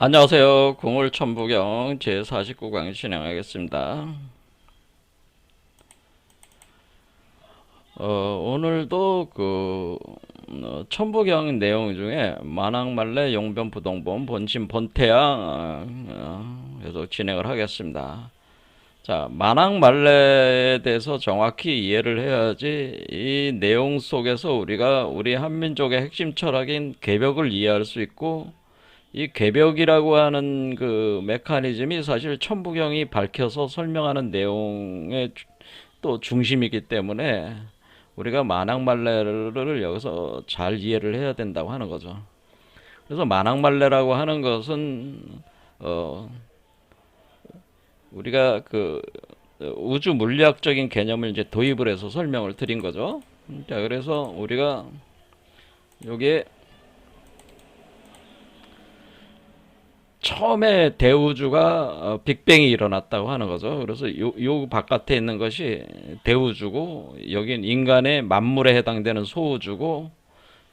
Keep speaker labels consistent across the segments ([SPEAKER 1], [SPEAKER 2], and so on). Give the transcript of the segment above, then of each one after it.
[SPEAKER 1] 안녕하세요. 궁을천부경 제49강 진행하겠습니다. 오늘도 천부경 내용 중에 만왕말래 용변부동본 본심 본태양 계속 진행을 하겠습니다. 자, 만왕말래에 대해서 정확히 이해를 해야지 이 내용 속에서 우리가 우리 한민족의 핵심 철학인 개벽을 이해할 수 있고, 이 개벽이라고 하는 그 메커니즘이 사실 천부경이 밝혀서 설명하는 내용의 또 중심이기 때문에 우리가 만왕말래를 여기서 잘 이해를 해야 된다고 하는 거죠. 그래서 만왕말래라고 하는 것은 어 우리가 우주 물리학적인 개념을 이제 도입을 해서 설명을 드린 거죠. 자, 그래서 우리가 여기에 처음에 대우주가 빅뱅이 일어났다고 하는 거죠. 그래서 요 바깥에 있는 것이 대우주고, 여긴 인간의 만물에 해당되는 소우주고,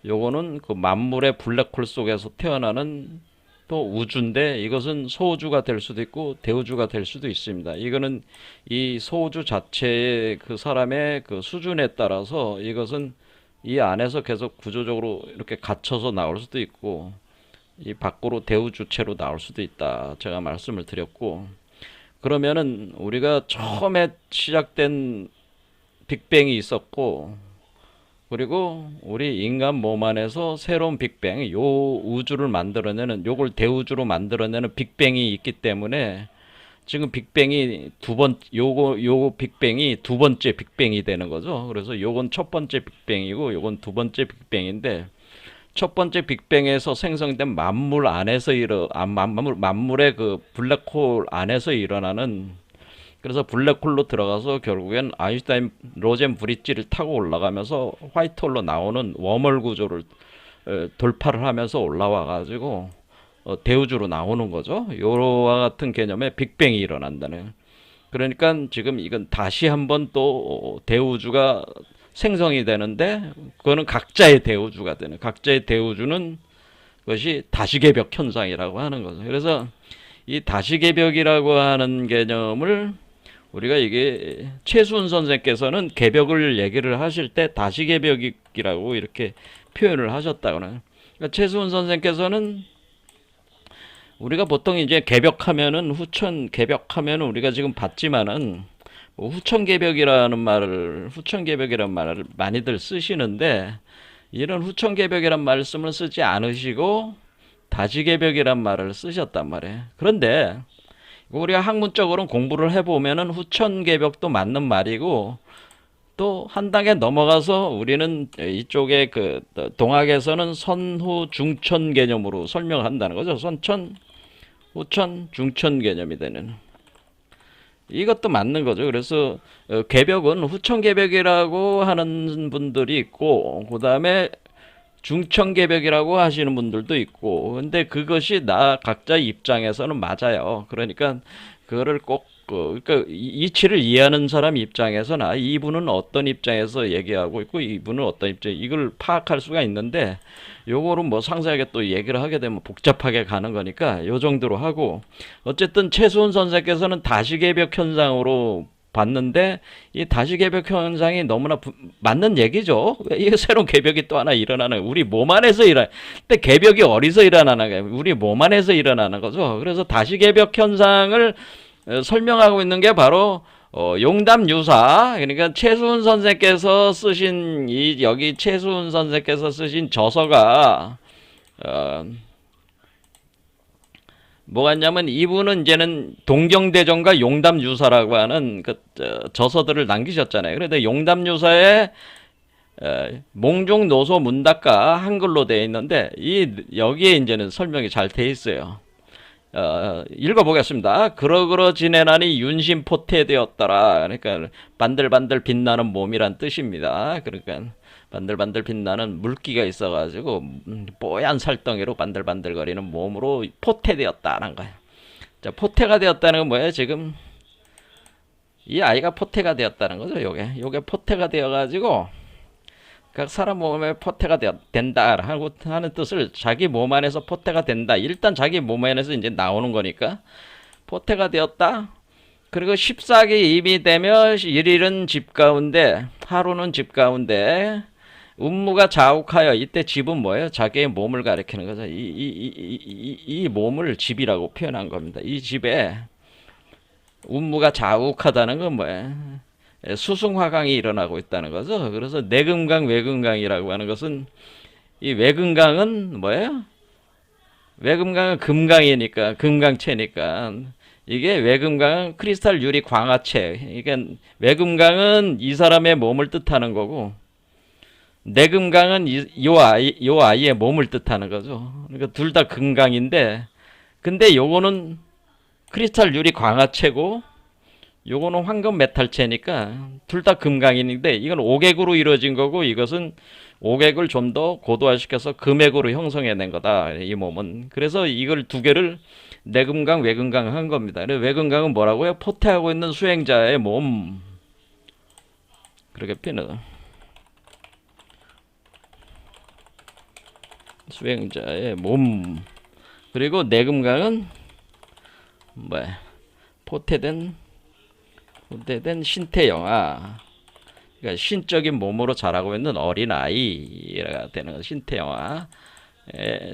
[SPEAKER 1] 요거는 그 만물의 블랙홀 속에서 태어나는 또 우주인데, 이것은 소우주가 될 수도 있고 대우주가 될 수도 있습니다. 이거는 이 소우주 자체의 그 사람의 그 수준에 따라서 이것은 이 안에서 계속 구조적으로 이렇게 갇혀서 나올 수도 있고, 이 밖으로 대우 주체로 나올 수도 있다, 제가 말씀을 드렸고, 그러면은 우리가 처음에 시작된 빅뱅이 있었고, 그리고 우리 인간 몸 안에서 새로운 빅뱅, 요 우주를 만들어내는, 요걸 대우주로 만들어내는 빅뱅이 있기 때문에 지금 빅뱅이 요거 빅뱅이 두 번째 빅뱅이 되는 거죠. 그래서 요건 첫 번째 빅뱅이고 요건 두 번째 빅뱅인데, 첫 번째 빅뱅에서 생성된 만물 안에서 만물의 그 블랙홀 안에서 일어나는, 그래서 블랙홀로 들어가서 결국엔 아인슈타인 로젠 브릿지를 타고 올라가면서 화이트홀로 나오는 웜홀 구조를 돌파를 하면서 올라와 가지고 대우주로 나오는 거죠. 요와 같은 개념의 빅뱅이 일어난다는. 그러니까 지금 이건 다시 한번 또 대우주가 생성이 되는데, 그거는 각자의 대우주가 되는, 각자의 대우주는 그것이 다시개벽 현상이라고 하는 거죠. 그래서 이 다시개벽이라고 하는 개념을 우리가, 이게 최수훈 선생께서는 개벽을 얘기를 하실 때 다시개벽이라고 이렇게 표현을 하셨다고 하는. 그러니까 최수훈 선생께서는 우리가 보통 이제 개벽하면은, 후천 개벽하면은 우리가 지금 봤지만은 뭐 후천개벽이라는 말을 많이들 쓰시는데, 이런 후천개벽이란 말씀을 쓰지 않으시고 다시개벽이란 말을 쓰셨단 말이에요. 그런데 우리가 학문적으로 공부를 해보면은 후천개벽도 맞는 말이고, 또 한 단계 넘어가서 우리는 이쪽에 동학에서는 선후 중천 개념으로 설명한다는 거죠. 선천, 후천, 중천 개념이 되는, 이것도 맞는 거죠. 그래서 개벽은 후천 개벽이라고 하는 분들이 있고, 그 다음에 중천 개벽이라고 하시는 분들도 있고, 근데 그것이 각자 입장에서는 맞아요. 그러니까 그거를 꼭 그러니까 이치를 이해하는 사람 입장에서는 이분은 어떤 입장에서 얘기하고 있고 이분은 어떤 입장, 이걸 파악할 수가 있는데, 요거는 뭐 상세하게 또 얘기를 하게 되면 복잡하게 가는 거니까 요 정도로 하고, 어쨌든 최수훈 선생께서는 다시개벽 현상으로 봤는데, 이 다시개벽 현상이 너무나 맞는 얘기죠. 이게 새로운 개벽이 또 하나 일어나는, 우리 몸 안에서 근데 개벽이 어디서 일어나는 거예요? 우리 몸 안에서 일어나는 거죠. 그래서 다시개벽 현상을 설명하고 있는 게 바로 용담유사, 그러니까 최수훈 선생께서 쓰신, 여기 최수훈 선생께서 쓰신 저서가 뭐가 있냐면, 이분은 이제는 동경대전과 용담유사라고 하는 저서들을 남기셨잖아요. 그런데 용담유사에 몽종노소 문답가 한글로 되어 있는데, 여기에 이제는 설명이 잘 되어 있어요. 읽어보겠습니다. 그러그러 지내나니 윤심포태되었더라. 그러니까 반들반들 빛나는 몸이란 뜻입니다. 그러니까 반들반들 빛나는 물기가 있어가지고 뽀얀 살덩이로 반들반들거리는 몸으로 포태되었다는 거예요. 자, 포태가 되었다는 건 뭐예요? 지금 이 아이가 포태가 되었다는 거죠. 요게 포태가 되어가지고 각 사람 몸에 포태가 된다 하고 하는 뜻을 자기 몸 안에서 포태가 된다. 일단 자기 몸 안에서 이제 나오는 거니까 포태가 되었다. 그리고 14기 입이 되며 일일은 집 가운데 하루는 집 가운데 운무가 자욱하여 이때 집은 뭐예요? 자기의 몸을 가리키는 거죠. 이 몸을 집이라고 표현한 겁니다. 이 집에 운무가 자욱하다는 건 뭐예요? 수승화강이 일어나고 있다는 거죠. 그래서 내금강 외금강이라고 하는 것은 이 외금강은 뭐예요? 외금강은 금강이니까 금강체니까 이게 외금강은 크리스탈 유리 광화체. 그러니까 외금강은 이 사람의 몸을 뜻하는 거고 내금강은 요 아이의 몸을 뜻하는 거죠. 그러니까 둘 다 금강인데 근데 요거는 크리스탈 유리 광화체고 요거는 황금 메탈체니까 둘 다 금강인데 이건 오객으로 이루어진 거고 이것은 오객을 좀 더 고도화시켜서 금액으로 형성해낸 거다. 이 몸은. 그래서 이걸 두 개를 내금강 외금강 한 겁니다. 외금강은 뭐라고요? 포태하고 있는 수행자의 몸. 그렇게 표현해요. 수행자의 몸. 그리고 내금강은 뭐야? 포태된 신태영아. 그러니까 신적인 몸으로 자라고 있는 어린 아이가 되는 거. 신태영아.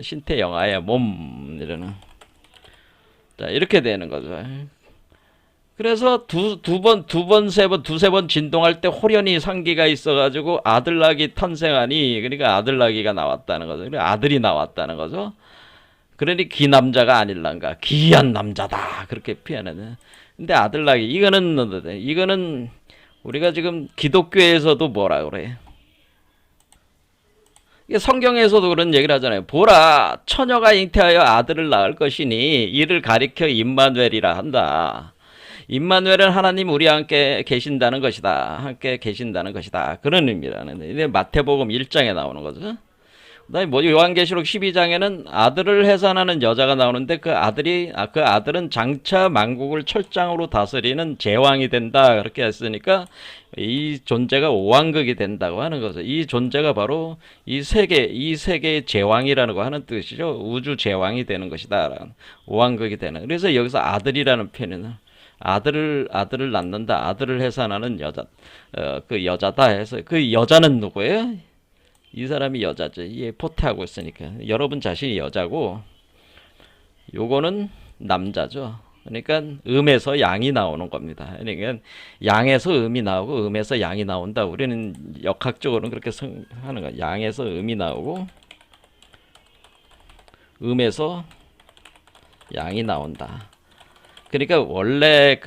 [SPEAKER 1] 신태영아의 몸 이러는. 자, 이렇게 되는 거죠. 그래서 두세 번 진동할 때 호련히 상기가 있어가지고 아들락이 탄생하니, 그러니까 아들락이가 나왔다는 거죠. 그러니까 아들이 나왔다는 거죠. 그러니 기남자가 아닐란가. 기한 남자다. 그렇게 표현하는. 근데 아들락이, 이거는 우리가 지금 기독교에서도 뭐라 그래. 성경에서도 그런 얘기를 하잖아요. 보라, 처녀가 잉태하여 아들을 낳을 것이니 이를 가리켜 임마누엘이라 한다. 임마누엘은 하나님 우리와 함께 계신다는 것이다. 함께 계신다는 것이다. 그런 의미라는. 이게 마태복음 1장에 나오는 거죠. 그다음에 뭐 요한계시록 12장에는 아들을 해산하는 여자가 나오는데 그 아들은 장차 만국을 철장으로 다스리는 제왕이 된다. 그렇게 했으니까 이 존재가 오왕극이 된다고 하는 거죠. 이 존재가 바로 이 세계의 제왕이라는 거 하는 뜻이죠. 우주 제왕이 되는 것이다. 오왕극이 되는. 그래서 여기서 아들이라는 표현은 아들을 낳는다. 아들을 해산하는 여자, 그 여자다 해서 그 여자는 누구예요? 이 사람이 여자죠. 이게 포태하고 있으니까. 여러분 자신이 여자고, 요거는 남자죠. 그러니까 음에서 양이 나오는 겁니다. 그러니까 양에서 음이 나오고 음에서 양이 나온다. 우리는 역학적으로는 그렇게 하는 거야. 양에서 음이 나오고 음에서 양이 나온다. 그러니까 원래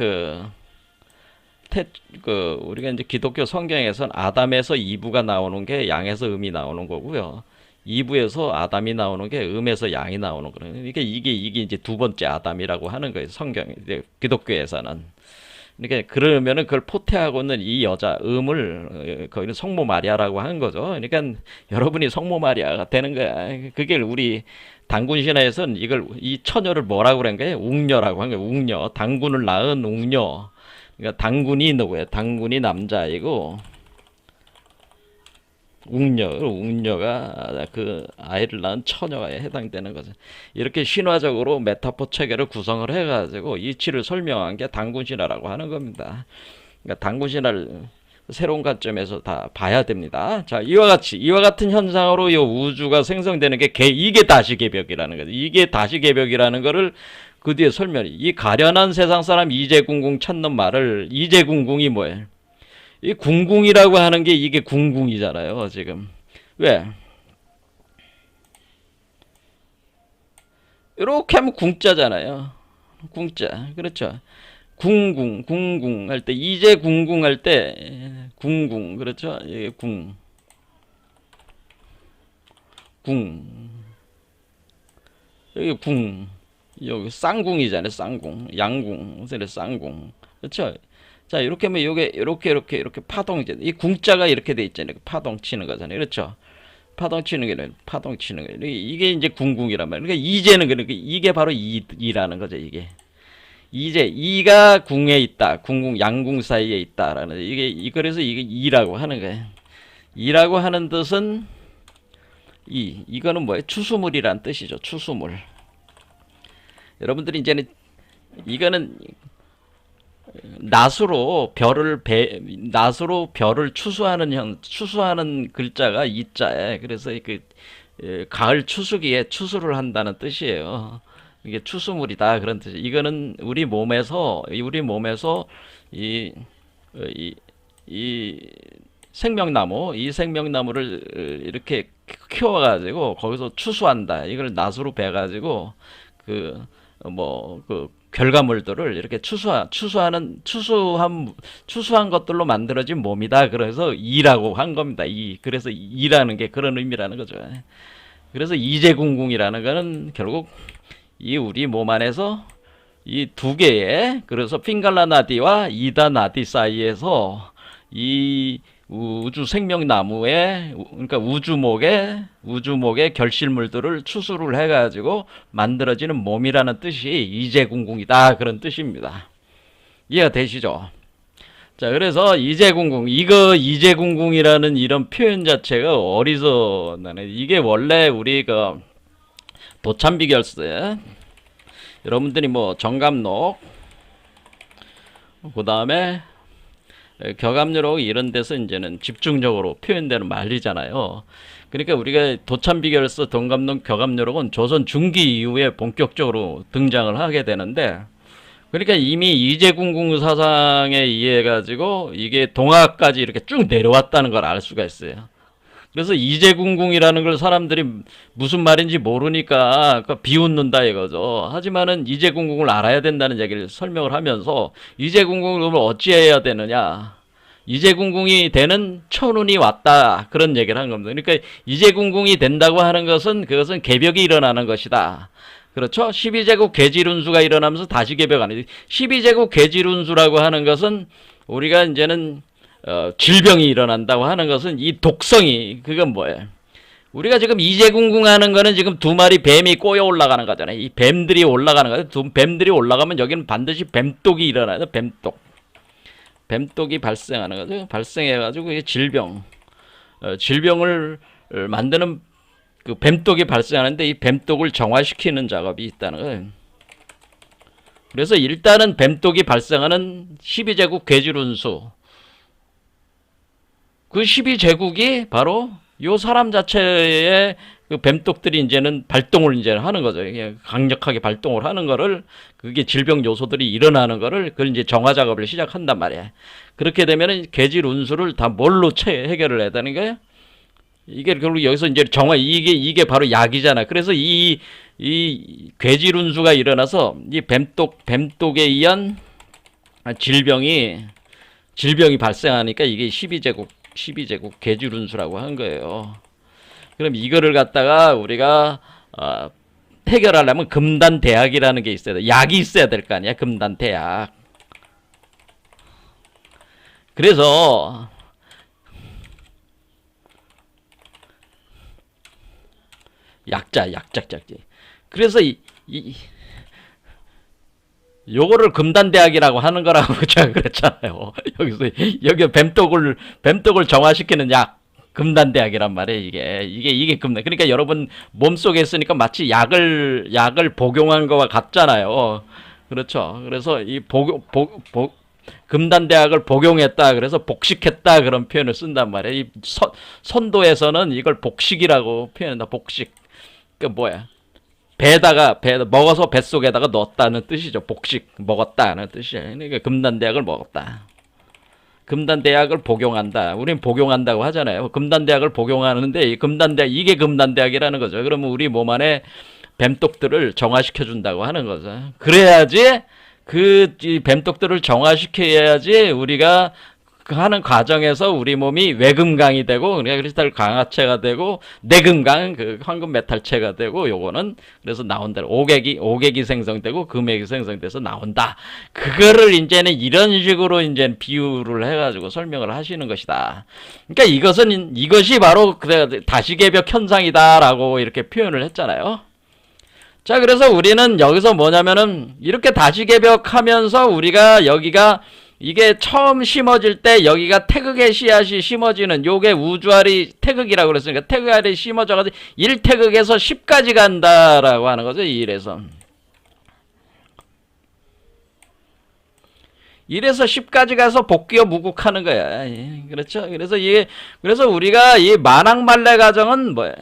[SPEAKER 1] 우리가 이제 기독교 성경에서는 아담에서 이브가 나오는 게 양에서 음이 나오는 거고요. 이브에서 아담이 나오는 게 음에서 양이 나오는 거예요. 그러니까 이게 이제 두 번째 아담이라고 하는 거예요. 기독교에서는. 그러니까 그러면은 그걸 포태하고 있는 이 여자 거기는 성모 마리아라고 하는 거죠. 그러니까 여러분이 성모 마리아가 되는 거야. 그게 우리 단군 신화에서는 이 처녀를 뭐라고 그런 거예요? 웅녀라고 한 거예요. 웅녀. 단군을 낳은 웅녀. 그러니까 단군이 누구예요? 단군이 남자이고 웅녀가 그 아이를 낳은 처녀에 해당되는 거죠. 이렇게 신화적으로 메타포 체계를 구성을 해가지고 이치를 설명한 게 단군신화라고 하는 겁니다. 그러니까 단군신화를 새로운 관점에서 다 봐야 됩니다. 자, 이와 같은 현상으로 이 우주가 생성되는 게 이게 다시개벽이라는 거죠. 이게 다시개벽이라는 거를 그 뒤에 설명이, 이 가련한 세상 사람 이재궁궁 찾는 말을, 이재궁궁이 뭐예요? 이 궁궁이라고 하는 게 이게 궁궁이잖아요, 지금. 왜? 이렇게 하면 궁자잖아요. 궁자. 그렇죠. 궁궁 할 때, 이재궁궁 할 때, 궁궁. 그렇죠. 이게 궁. 여기 궁. 여기 쌍궁이잖아요. 쌍궁. 양궁. 쌍궁. 그렇죠. 자, 이렇게 하면 요게 이렇게 파동이잖아요. 이 궁자가 이렇게 돼 있잖아요. 파동 치는 거잖아요. 그렇죠. 파동 치는 게 이게 이제 궁궁이란 말이에요. 그러니까 이제는 그러니까 이게 바로 이라는 거죠. 이게 이가 궁에 있다. 궁궁 양궁 사이에 있다라는, 그래서 이게 이라고 하는 거예요. 이라고 하는 뜻은 이거는 뭐예요? 추수물이란 뜻이죠. 추수물. 여러분들이 이제는 이거는 낫으로 별을 추수하는 글자가 이자에, 그래서 가을 추수기에 추수를 한다는 뜻이에요. 이게 추수물이다 그런 뜻이. 이거는 우리 몸에서 이, 이, 이 이 생명나무를 이렇게 키워가지고 거기서 추수한다. 이걸 낫으로 베가지고 그 결과물들을 이렇게 추수한 것들로 만들어진 몸이다. 그래서 이라고 한 겁니다. 그래서 이라는 게 그런 의미라는 거죠. 그래서 이재궁궁이라는 거는 결국 이 우리 몸 안에서 이 두 개의, 그래서 핑갈라 나디와 이다 나디 사이에서 이 우주 생명나무의, 그러니까 우주목의 결실물들을 추수를 해가지고 만들어지는 몸이라는 뜻이 이재궁궁이다 그런 뜻입니다. 이해가 되시죠? 자, 그래서 이재궁궁이라는 이런 표현 자체가 어디서 나네? 이게 원래 우리 도참비결세, 여러분들이 뭐 정감록, 그 다음에 격압유록 이런 데서 이제는 집중적으로 표현되는 말이잖아요. 그러니까 우리가 도참비결서, 동감록, 격압유록은 조선 중기 이후에 본격적으로 등장을 하게 되는데, 그러니까 이미 이재궁궁 사상에 의해 가지고 이게 동학까지 이렇게 쭉 내려왔다는 걸 알 수가 있어요. 그래서 이재궁궁이라는 걸 사람들이 무슨 말인지 모르니까 비웃는다 이거죠. 하지만은 이재궁궁을 알아야 된다는 얘기를 설명을 하면서, 이재궁궁을 어찌해야 되느냐, 이재궁궁이 되는 천운이 왔다 그런 얘기를 한 겁니다. 그러니까 이재궁궁이 된다고 하는 것은 그것은 개벽이 일어나는 것이다. 그렇죠? 12제국 괴질운수가 일어나면서 다시 개벽하는, 12제국 괴질운수라고 하는 것은 우리가 이제는 질병이 일어난다고 하는 것은 이 독성이, 그건 뭐예요? 우리가 지금 이재궁궁 하는 거는 지금 두 마리 뱀이 꼬여 올라가는 거잖아요. 이 뱀들이 올라가는 거예요. 뱀들이 올라가면 여기는 반드시 뱀독이 일어나요. 뱀독이 발생하는 거죠. 발생해가지고 이게 질병을 만드는 그 뱀독이 발생하는데, 이 뱀독을 정화시키는 작업이 있다는 거예요. 그래서 일단은 뱀독이 발생하는 12제국 괴질운수, 그 12제국이 바로 요 사람 자체의 그 뱀독들이 이제는 발동을 이제 하는 거죠. 강력하게 발동을 하는 거를, 그게 질병 요소들이 일어나는 거를, 그걸 이제 정화 작업을 시작한단 말이야. 그렇게 되면은 괴질 운수를 다 뭘로 해결을 해야 되는 거예요? 이게 결국 여기서 이제 이게 바로 약이잖아. 그래서 이 괴질 운수가 일어나서 이 뱀독에 의한 질병이 발생하니까 이게 12제국 괴질 운수라고 한 거예요. 그럼 이거를 갖다가 우리가 해결하려면 금단대약이라는 게 있어야 돼. 약이 있어야 될 거 아니야. 금단대약. 그래서 약작지. 그래서 요거를 금단대약이라고 하는 거라고 제가 그랬잖아요. 여기 뱀독을 정화시키는 약, 금단대약이란 말이에요. 이게 금단. 그러니까 여러분 몸속에 있으니까 마치 약을 복용한 거와 같잖아요. 그렇죠. 그래서 이 금단대약을 복용했다, 그래서 복식했다 그런 표현을 쓴단 말이에요. 이 선도에서는 이걸 복식이라고 표현한다. 복식. 그 뭐야? 먹어서 뱃속에다가 넣었다는 뜻이죠. 복식, 먹었다는 뜻이에요. 그러니까 금단대약을 먹었다. 금단대약을 복용한다. 우린 복용한다고 하잖아요. 금단대약을 복용하는데, 이게 금단대약이라는 거죠. 그러면 우리 몸 안에 뱀독들을 정화시켜준다고 하는 거죠. 그래야지, 이 뱀독들을 정화시켜야지 우리가 하는 과정에서 우리 몸이 외금강이 되고, 그러니까 크리스탈 강화체가 되고, 내금강, 황금 메탈체가 되고, 요거는 그래서 나온 대로 오객이 생성되고 금액이 생성돼서 나온다. 그거를 이제는 이런 식으로 이제 비유를 해가지고 설명을 하시는 것이다. 그러니까 이것이 바로 다시개벽 현상이다라고 이렇게 표현을 했잖아요. 자, 그래서 우리는 여기서 뭐냐면은 이렇게 다시개벽하면서 우리가 여기가 이게 처음 심어질 때 여기가 태극의 씨앗이 심어지는 요게 우주알이 태극이라고 그랬으니까 태극알이 심어져가지고 1태극에서 10까지 간다라고 하는 거죠. 1에서 10까지 가서 복귀어 무국하는 거야. 그렇죠? 그래서 우리가 이 만왕말래 가정은 뭐야?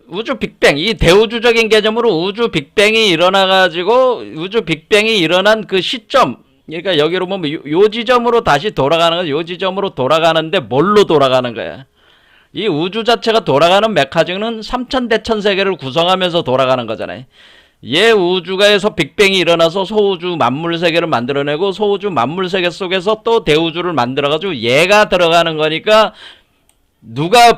[SPEAKER 1] 우주 빅뱅, 이 대우주적인 개념으로 우주 빅뱅이 일어나가지고 우주 빅뱅이 일어난 그 시점, 그러니까 여기로 보면 요 지점으로 다시 돌아가는 거야. 요 지점으로 돌아가는데 뭘로 돌아가는 거야? 이 우주 자체가 돌아가는 메커니즘은 삼천대천세계를 구성하면서 돌아가는 거잖아요. 얘 우주가에서 빅뱅이 일어나서 소우주 만물세계를 만들어내고 소우주 만물세계 속에서 또 대우주를 만들어가지고 얘가 들어가는 거니까 누가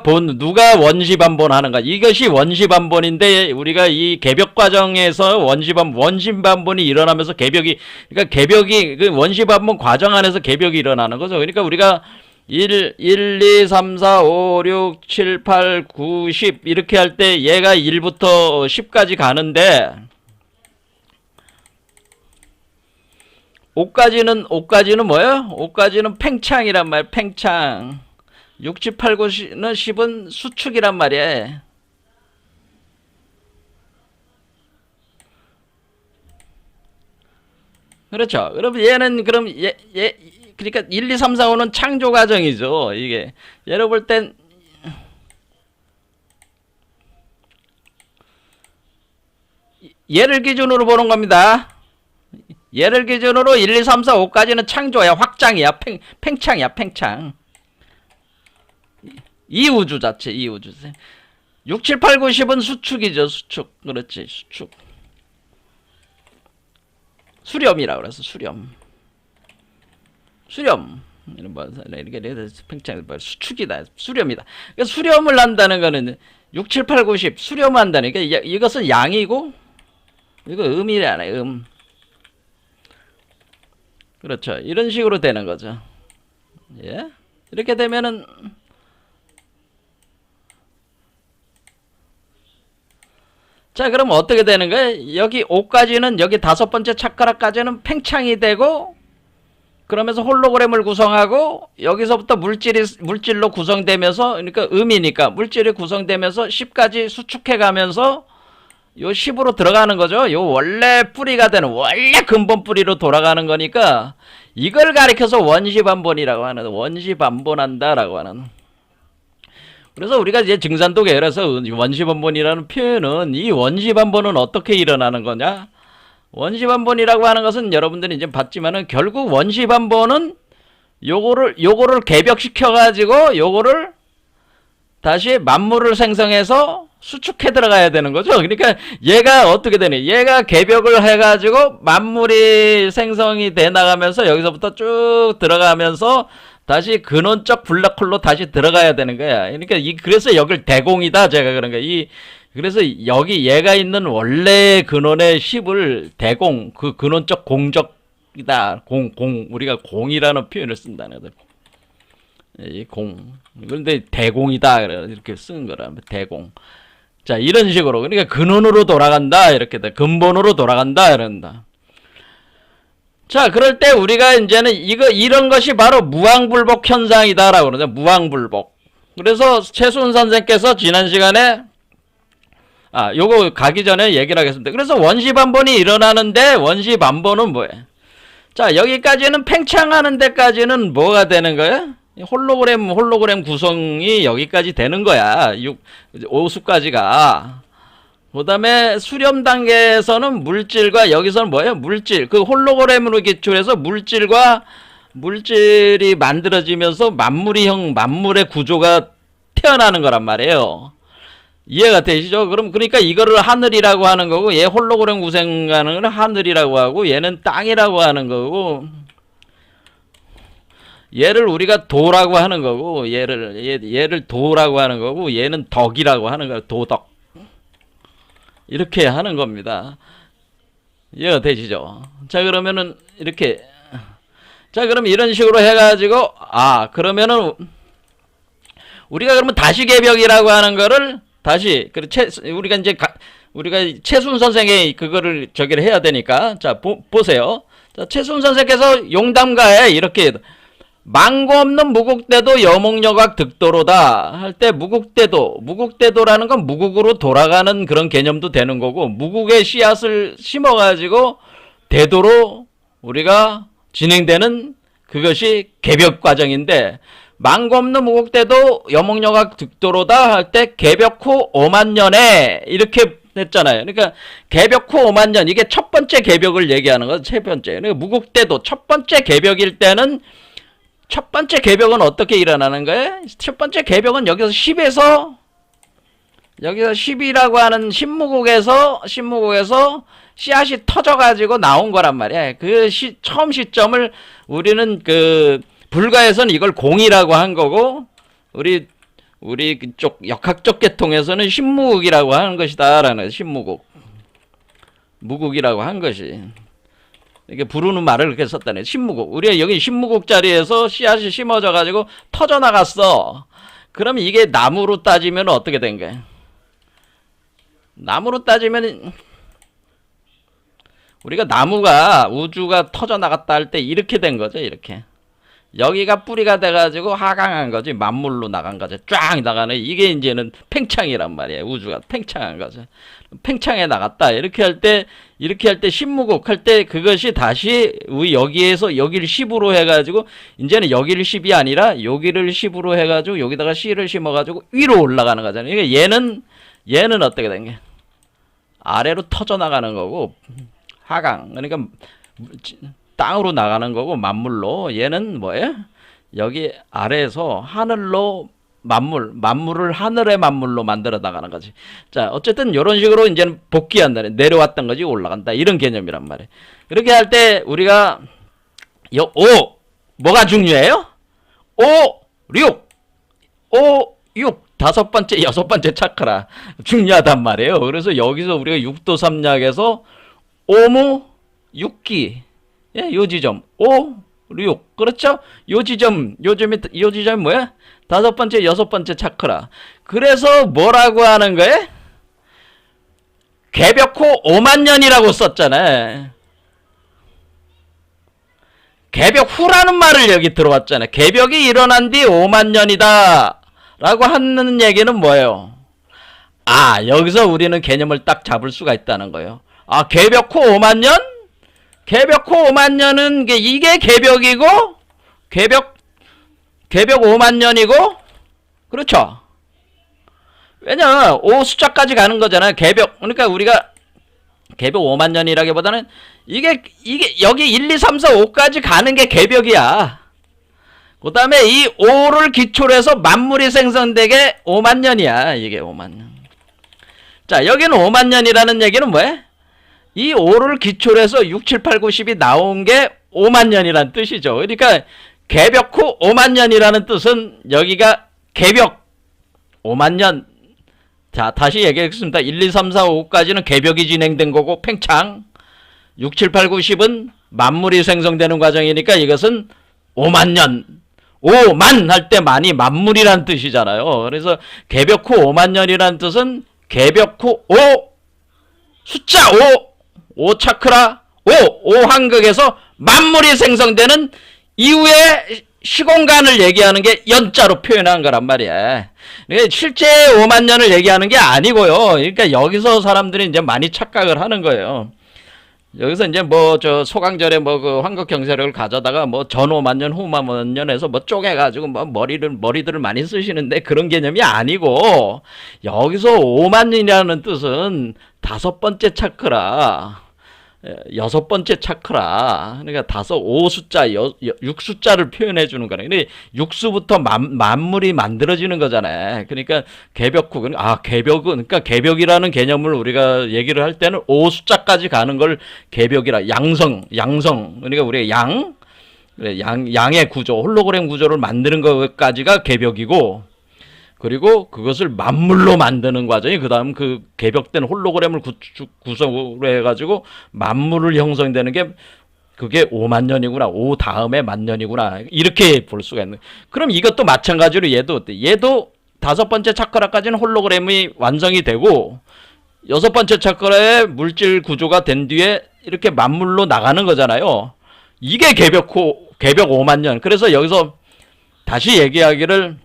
[SPEAKER 1] 원시반본하는가? 이것이 원시반본인데 우리가 이 개벽 과정에서 원시반본이 일어나면서 그러니까 개벽이 그 원시반본 과정 안에서 개벽이 일어나는 거죠. 그러니까 우리가 1, 2, 3, 4, 5, 6, 7, 8, 9, 10 이렇게 할 때 얘가 1부터 10까지 가는데 5까지는 뭐예요? 5까지는 팽창이란 말이에요. 팽창. 6, 7, 8, 9는 10은 수축이란 말이에요. 그렇죠. 그럼 얘는 그러니까 1, 2, 3, 4, 5는 창조 과정이죠. 이게 얘를 볼 땐 얘를 기준으로 보는 겁니다. 얘를 기준으로 1, 2, 3, 4, 5까지는 창조야. 확장이야. 팽창이야. 팽창. 이 우주 자체. 6, 7, 8, 9, 10은 수축이죠. 수축. 그렇지. 수축. 수렴이라고 그래서 수렴. 이렇게 팽창 수축이다. 수렴이다. 그러니까 수렴을 한다는 거는 6, 7, 8, 9, 10 수렴한다는 게 이것은 양이고 이거 음이잖아요. 그렇죠. 이런 식으로 되는 거죠. 예? 이렇게 되면은 자, 그럼 어떻게 되는 거예요? 여기 5까지는 여기 5번째 차크라까지는 팽창이 되고 그러면서 홀로그램을 구성하고 여기서부터 물질로 구성되면서 그러니까 음이니까 물질이 구성되면서 10까지 수축해 가면서 요 10으로 들어가는 거죠. 요 원래 뿌리가 되는 원래 근본 뿌리로 돌아가는 거니까 이걸 가리켜서 원시반본이라고 하는 원시반본한다라고 하는. 그래서 우리가 이제 증산도 계열에서 원시반본이라는 표현은 이 원시반본은 어떻게 일어나는 거냐? 원시반본이라고 하는 것은 여러분들이 이제 봤지만은 결국 원시반본은 요거를 개벽시켜 가지고 요거를 다시 만물을 생성해서 수축해 들어가야 되는 거죠. 그러니까 얘가 어떻게 되니? 얘가 개벽을 해가지고 만물이 생성이 돼 나가면서 여기서부터 쭉 들어가면서 다시 근원적 블랙홀로 다시 들어가야 되는 거야. 그러니까 그래서 여길 대공이다 제가 그런 거야. 그래서 여기 얘가 있는 원래 근원의 10을 대공 그 근원적 공적이다. 우리가 공이라는 표현을 쓴다는 거죠. 이 공. 그런데 대공이다 이렇게 쓴 거라. 대공. 자, 이런 식으로 그러니까 근원으로 돌아간다 이렇게 돼. 근본으로 돌아간다 이런다. 자, 그럴 때 우리가 이제는 이런 것이 바로 무왕불복 현상이다라고 그러죠. 무왕불복. 그래서 최수훈 선생께서 지난 시간에 요거 가기 전에 얘기를 하겠습니다. 그래서 원시반본이 일어나는데 원시반본은 뭐예요? 자, 여기까지는 팽창하는 데까지는 뭐가 되는 거예요? 홀로그램 구성이 여기까지 되는 거야. 5수까지가. 그 다음에 수렴 단계에서는 물질과 여기서는 뭐예요? 물질. 그 홀로그램으로 기초해서 물질이 만들어지면서 만물의 구조가 태어나는 거란 말이에요. 이해가 되시죠? 그러니까 이거를 하늘이라고 하는 거고, 얘 홀로그램 구성하는 건 하늘이라고 하고, 얘는 땅이라고 하는 거고, 얘를 우리가 도라고 하는 거고 얘를 도라고 하는 거고 얘는 덕이라고 하는 거예요. 도덕. 이렇게 하는 겁니다. 이해가 되시죠? 자, 그러면은 이렇게 그럼 이런 식으로 해가지고 그러면은 우리가 그러면 다시 개벽이라고 하는 거를 다시 우리가 최순 선생의 그거를 저기를 해야 되니까 자 보세요. 자, 최순 선생께서 용담가에 이렇게 망고 없는 무국대도 여목여각 득도로다 할 때 무국대도라는 건 무국으로 돌아가는 그런 개념도 되는 거고 무국의 씨앗을 심어가지고 대도로 우리가 진행되는 그것이 개벽 과정인데 망고 없는 무국대도 여목여각 득도로다 할 때 개벽 후 5만 년에 이렇게 했잖아요. 그러니까 개벽 후 5만 년 이게 첫 번째 개벽을 얘기하는 거죠. 세 번째. 그러니까 무국대도 첫 번째 개벽일 때는 첫 번째 개벽은 어떻게 일어나는 거예요? 첫 번째 개벽은 여기서 10이라고 하는 신무국에서 씨앗이 터져가지고 나온 거란 말이야. 그 처음 시점을 우리는 그 불가에서는 이걸 공이라고 한 거고 우리 그쪽 역학적 계통에서는 신무국이라고 하는 것이다라는 신무국, 무국이라고 한 것이. 이게 부르는 말을 그렇게 썼다네. 신무국. 우리가 여기 신무국 자리에서 씨앗이 심어져 가지고 터져 나갔어. 그럼 이게 나무로 따지면 어떻게 된 거야? 나무로 따지면 우리가 나무가 우주가 터져 나갔다 할 때 이렇게 된 거죠. 이렇게. 여기가 뿌리가 돼가지고 하강한 거지. 만물로 나간 거죠. 쫙 나가네. 이게 이제는 팽창이란 말이에요. 우주가 팽창한 거죠. 팽창에 나갔다. 이렇게 할 때 신무국 할 때 그것이 다시 여기에서 여기를 10으로 해가지고 이제는 여기를 10이 아니라 여기를 10으로 해가지고 여기다가 C를 심어가지고 위로 올라가는 거잖아요. 그러니까 얘는 어떻게 된 게? 아래로 터져 나가는 거고 하강. 그러니까 땅으로 나가는 거고 만물로. 얘는 뭐예요? 여기 아래에서 하늘로 만물을 하늘의 만물로 만들어 나가는 거지. 자, 어쨌든 이런 식으로 이제는 복귀한다. 내려왔던 거지 올라간다. 이런 개념이란 말이에요. 그렇게 할 때 우리가 뭐가 중요해요? 6 다섯 번째, 여섯 번째 차크라 중요하단 말이에요. 그래서 여기서 우리가 육도삼약에서 오무 육기, 예, 요 지점 6 그렇죠? 요 지점이 뭐야? 다섯 번째, 여섯 번째 차크라. 그래서 뭐라고 하는 거예요? 개벽 후 5만 년이라고 썼잖아요. 개벽 후라는 말을 여기 들어왔잖아요. 개벽이 일어난 뒤 5만 년이다 라고 하는 얘기는 뭐예요? 여기서 우리는 개념을 딱 잡을 수가 있다는 거예요. 개벽 후 5만 년? 개벽 후 5만 년은 이게 개벽이고 개벽 5만 년이고 그렇죠? 왜냐 5 숫자까지 가는 거잖아요. 개벽. 그러니까 우리가 개벽 5만 년이라기보다는 이게 여기 1, 2, 3, 4, 5까지 가는 게 개벽이야. 그 다음에 이 5를 기초로 해서 만물이 생성되게 5만 년이야. 이게 5만 년. 자, 여기는 5만 년이라는 얘기는 뭐야? 이 5를 기초로 해서 6, 7, 8, 9, 10이 나온 게 5만 년이라는 뜻이죠. 그러니까 개벽 후 5만 년이라는 뜻은 여기가 개벽 5만 년. 자, 다시 얘기하겠습니다. 1, 2, 3, 4, 5까지는 개벽이 진행된 거고 팽창. 6, 7, 8, 9, 10은 만물이 생성되는 과정이니까 이것은 5만 년. 5만 할 때 만이 만물이란 뜻이잖아요. 그래서 개벽 후 5만 년이라는 뜻은 개벽 후 5 숫자 5 차크라 5 한극에서 만물이 생성되는 이후의 시공간을 얘기하는 게 연자로 표현한 거란 말이야. 그러니까 실제 5만 년을 얘기하는 게 아니고요. 그러니까 여기서 사람들이 이제 많이 착각을 하는 거예요. 여기서 이제 소강절에 그 황국 경세력을 가져다가 전 5만 년, 후 5만 년에서 쪼개가지고 머리들을 많이 쓰시는데 그런 개념이 아니고 여기서 5만 년이라는 뜻은 다섯 번째 차크라. 여섯 번째 차크라. 그러니까 5 숫자, 6 숫자를 표현해 주는 거네. 근데 육수부터 만물이 만들어지는 거잖아요. 그러니까 개벽 후, 그러니까 개벽이라는 개념을 우리가 얘기를 할 때는 5 숫자까지 가는 걸 개벽이라. 양성. 그러니까 우리가 양의 구조, 홀로그램 구조를 만드는 것까지가 개벽이고, 그리고 그것을 만물로 만드는 과정이 그 다음 그 개벽된 홀로그램을 구성으로 해가지고 만물을 형성되는 게 그게 5만 년이구나. 5 다음에 만 년이구나. 이렇게 볼 수가 있는. 그럼 이것도 마찬가지로 얘도 다섯 번째 차크라까지는 홀로그램이 완성이 되고 여섯 번째 차크라의 물질 구조가 된 뒤에 이렇게 만물로 나가는 거잖아요. 이게 개벽 5만 년. 그래서 여기서 다시 얘기하기를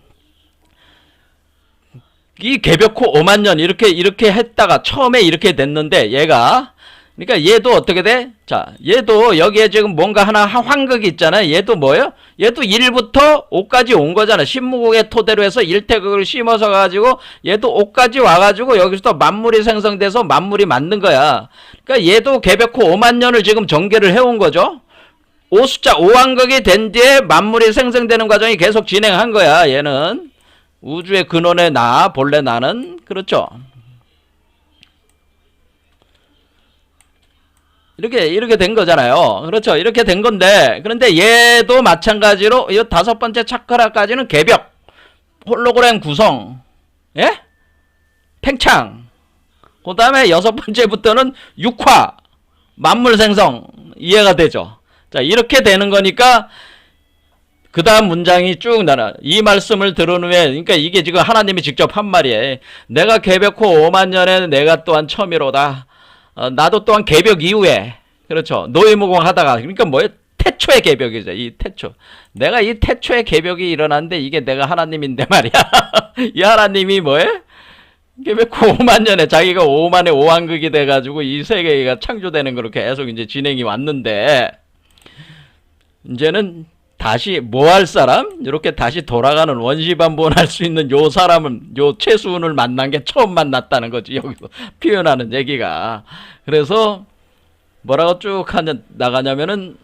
[SPEAKER 1] 이 개벽호 5만 년 이렇게 했다가 처음에 이렇게 됐는데 얘가 그러니까 얘도 어떻게 돼? 자, 얘도 여기에 지금 뭔가 하나 환극이 있잖아요. 얘도 뭐예요? 얘도 1부터 5까지 온 거잖아. 신무국의 토대로 해서 일태극을 심어서 가지고 얘도 5까지 와가지고 여기서 만물이 생성돼서 만물이 만든 거야. 그러니까 얘도 개벽호 5만 년을 지금 전개를 해온 거죠. 5 숫자 5환극이 된 뒤에 만물이 생성되는 과정이 계속 진행한 거야. 얘는 우주의 근원의 나, 본래 나는 그렇죠. 이렇게 된 거잖아요. 그렇죠. 이렇게 된 건데, 그런데 얘도 마찬가지로 이 5번째 차크라까지는 개벽, 홀로그램 구성, 예? 팽창. 그 다음에 6번째부터는 육화, 만물 생성, 이해가 되죠. 자, 이렇게 되는 거니까, 그 다음 문장이 쭉 나나. 이 말씀을 들은 후에, 그러니까 이게 지금 하나님이 직접 한 말이에요. 내가 개벽 후 5만 년에 내가 또한 처음이로다. 나도 또한 개벽 이후에, 그렇죠. 노예무공 하다가, 그러니까 뭐예요? 태초의 개벽이죠. 이 태초. 내가 이 태초의 개벽이 일어났는데 이게 내가 하나님인데 말이야. 이 하나님이 뭐예요? 개벽 후 5만 년에 자기가 5만의 5환극이 돼가지고 이 세계가 창조되는 걸로 계속 이제 진행이 왔는데, 이제는 다시 뭐 할 사람? 이렇게 다시 돌아가는 원시반복할 수 있는 요 사람은 요 최수훈을 만난 게 처음 만났다는 거지. 여기서 표현하는 얘기가. 그래서 뭐라고 쭉 나가냐면은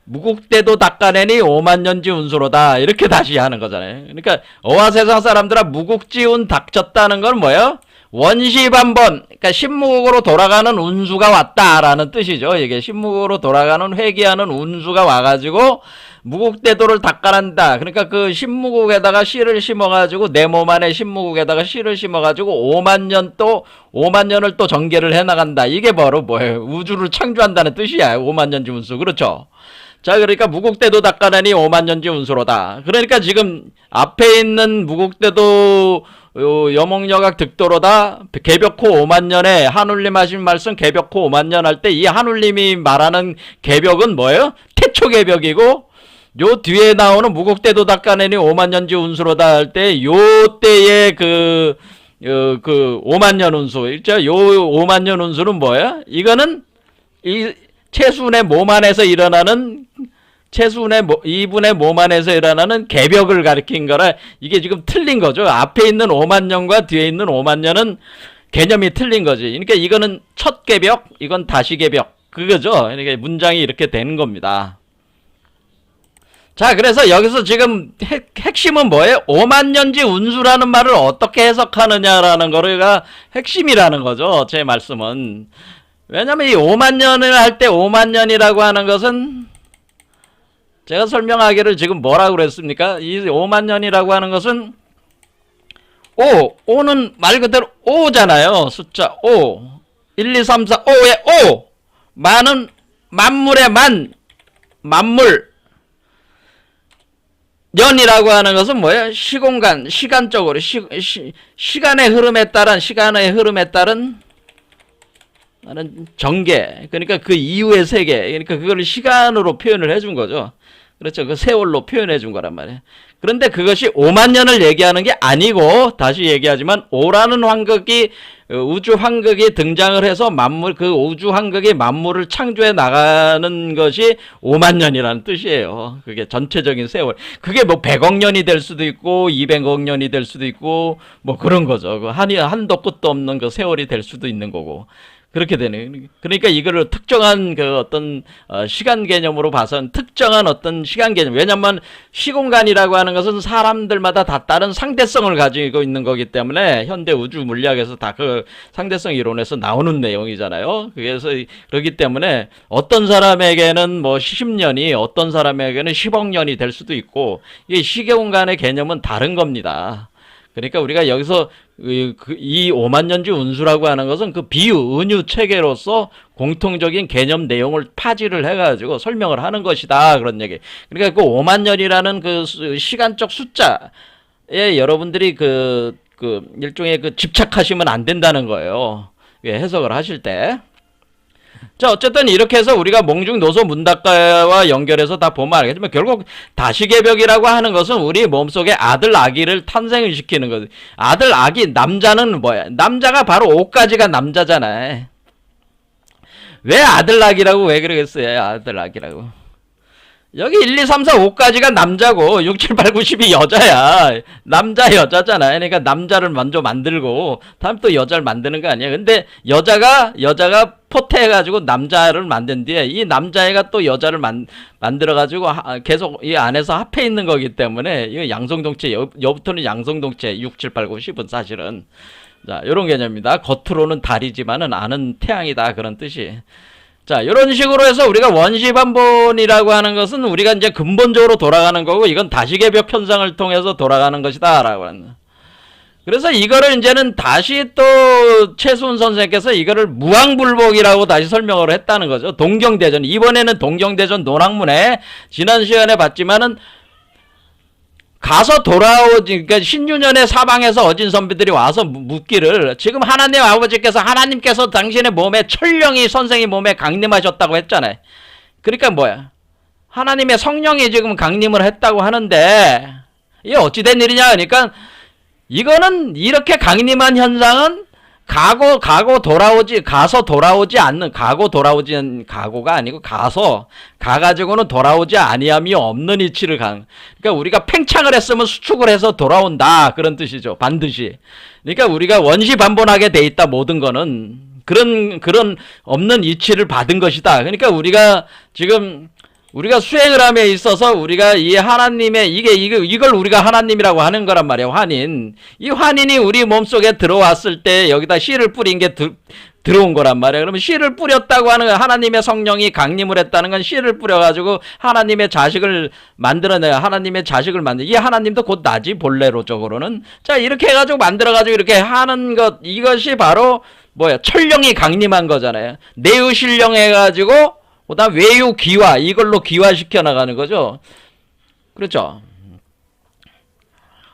[SPEAKER 1] 무국대도 닦아내니 5만 년지 운수로다. 이렇게 다시 하는 거잖아요. 그러니까 어와 세상 사람들아 무국지운 닥쳤다는 건 뭐예요? 원시반번, 그러니까 신무국으로 돌아가는 운수가 왔다라는 뜻이죠. 이게 신무국으로 돌아가는 회귀하는 운수가 와가지고 무국대도를 닦아낸다. 그러니까 그 신무국에다가 씨를 심어가지고 내 몸 안에 신무국에다가 씨를 심어가지고 5만 년을 또 전개를 해나간다. 이게 바로 뭐예요? 우주를 창조한다는 뜻이야. 5만 년지 운수. 그렇죠? 자, 그러니까 무국대도 닦아내니 5만 년지 운수로다. 그러니까 지금 앞에 있는 무국대도 여몽여각 득도로다. 개벽호 5만 년에 한울림 하신 말씀 개벽호 5만 년 할 때 이 한울림이 말하는 개벽은 뭐예요? 태초 개벽이고 요 뒤에 나오는 무국대도 닦아내니 5만 년지 운수로다 할 때 요 때의 그 5만 년 운수 있죠? 요 5만 년 운수는 뭐예요? 이거는 이 최순의 몸 안에서 일어나는 이분의 몸 안에서 일어나는 개벽을 가리킨 거라 이게 지금 틀린 거죠. 앞에 있는 5만 년과 뒤에 있는 5만 년은 개념이 틀린 거지. 그러니까 이거는 첫 개벽, 이건 다시 개벽. 그거죠. 그러니까 문장이 이렇게 되는 겁니다. 자, 그래서 여기서 지금 핵심은 뭐예요? 5만 년지 운수라는 말을 어떻게 해석하느냐라는 거가 핵심이라는 거죠. 제 말씀은. 왜냐면 이 5만 년을 할 때 5만 년이라고 하는 것은 제가 설명하기를 지금 뭐라고 그랬습니까? 이 5만 년이라고 하는 것은 5는 말 그대로 5잖아요. 숫자 5. 1, 2, 3, 4, 5의 5. 만은 만물의 만물. 년이라고 하는 것은 뭐예요? 시공간, 시간적으로 시간의 흐름에 따른 전개. 그러니까 그 이후의 세계. 그러니까 그걸 시간으로 표현을 해준 거죠. 그렇죠. 그 세월로 표현해 준 거란 말이에요. 그런데 그것이 5만 년을 얘기하는 게 아니고, 다시 얘기하지만, 5라는 환극이, 우주 환극이 등장을 해서 그 우주 환극이 만물을 창조해 나가는 것이 5만 년이라는 뜻이에요. 그게 전체적인 세월. 그게 뭐 100억 년이 될 수도 있고, 200억 년이 될 수도 있고, 뭐 그런 거죠. 한도 끝도 없는 그 세월이 될 수도 있는 거고. 그렇게 되네. 그러니까 이거를 특정한 그 어떤 시간 개념으로 봐서는 특정한 어떤 시간 개념. 왜냐면 시공간이라고 하는 것은 사람들마다 다 다른 상대성을 가지고 있는 거기 때문에 현대 우주 물리학에서 다 그 상대성 이론에서 나오는 내용이잖아요. 그래서 그렇기 때문에 어떤 사람에게는 뭐 10년이 어떤 사람에게는 10억 년이 될 수도 있고 이 시공간의 개념은 다른 겁니다. 그러니까 우리가 여기서 이 5만 년지 운수라고 하는 것은 그 비유, 은유 체계로서 공통적인 개념 내용을 파지를 해가지고 설명을 하는 것이다. 그런 얘기. 그러니까 그 5만 년이라는 그 시간적 숫자에 여러분들이 그 일종의 그 집착하시면 안 된다는 거예요. 해석을 하실 때. 자, 어쨌든 이렇게 해서 우리가 몽중 노소 문답가와 연결해서 다 보면 알겠지만 결국 다시개벽이라고 하는 것은 우리 몸속에 아들 아기를 탄생을 시키는 거지. 아들 아기 남자는 뭐야? 남자가 바로 5가지가 남자잖아. 왜 아들 아기라고 왜 그러겠어요? 아들 아기라고. 여기 1, 2, 3, 4, 5까지가 남자고 6, 7, 8, 9, 10이 여자야. 남자 여자잖아. 그러니까 남자를 먼저 만들고 다음 또 여자를 만드는 거 아니야. 근데 여자가 포태해가지고 남자를 만든 뒤에 이 남자애가 또 여자를 만들어가지고 계속 이 안에서 합해 있는 거기 때문에 이거 양성동체 여부터는 양성동체 6, 7, 8, 9, 10은 사실은 자 요런 개념입니다. 겉으로는 달이지만은 안은 태양이다 그런 뜻이. 자, 이런 식으로 해서 우리가 원시반본이라고 하는 것은 우리가 이제 근본적으로 돌아가는 거고, 이건 다시개벽 현상을 통해서 돌아가는 것이다, 라고 하는. 그래서 이거를 이제는 다시 또 최수훈 선생님께서 이거를 무왕불복이라고 다시 설명을 했다는 거죠. 동경대전. 이번에는 동경대전 논학문에 지난 시간에 봤지만은 가서 돌아오지, 그러니까 신유년에 사방에서 어진 선비들이 와서 묻기를 지금 하나님 아버지께서 하나님께서 당신의 몸에 천령이 선생의 몸에 강림하셨다고 했잖아요. 그러니까 뭐야? 하나님의 성령이 지금 강림을 했다고 하는데 이게 어찌된 일이냐? 그러니까 이거는 이렇게 강림한 현상은 가서 돌아오지 않는, 가고가 아니고 가가지고는 돌아오지 아니함이 없는 이치를 그러니까 우리가 팽창을 했으면 수축을 해서 돌아온다. 그런 뜻이죠. 반드시. 그러니까 우리가 원시반본하게 돼 있다. 모든 거는. 그런 없는 이치를 받은 것이다. 그러니까 우리가 지금, 우리가 수행을 함에 있어서 우리가 이 하나님의 이걸 우리가 하나님이라고 하는 거란 말이에요. 환인. 이 환인이 우리 몸속에 들어왔을 때 여기다 씨를 뿌린 게 들어온 거란 말이에요. 그러면 씨를 뿌렸다고 하는 건 하나님의 성령이 강림을 했다는 건 씨를 뿌려가지고 하나님의 자식을 만들어내요. 하나님의 자식을 이 하나님도 곧 나지 본래로적으로는. 자, 이렇게 해가지고 만들어가지고 이렇게 하는 것, 이것이 바로 뭐야? 천령이 강림한 거잖아요. 내유신령 해가지고 그 다음 외유 기화, 이걸로 기화시켜 나가는 거죠. 그렇죠.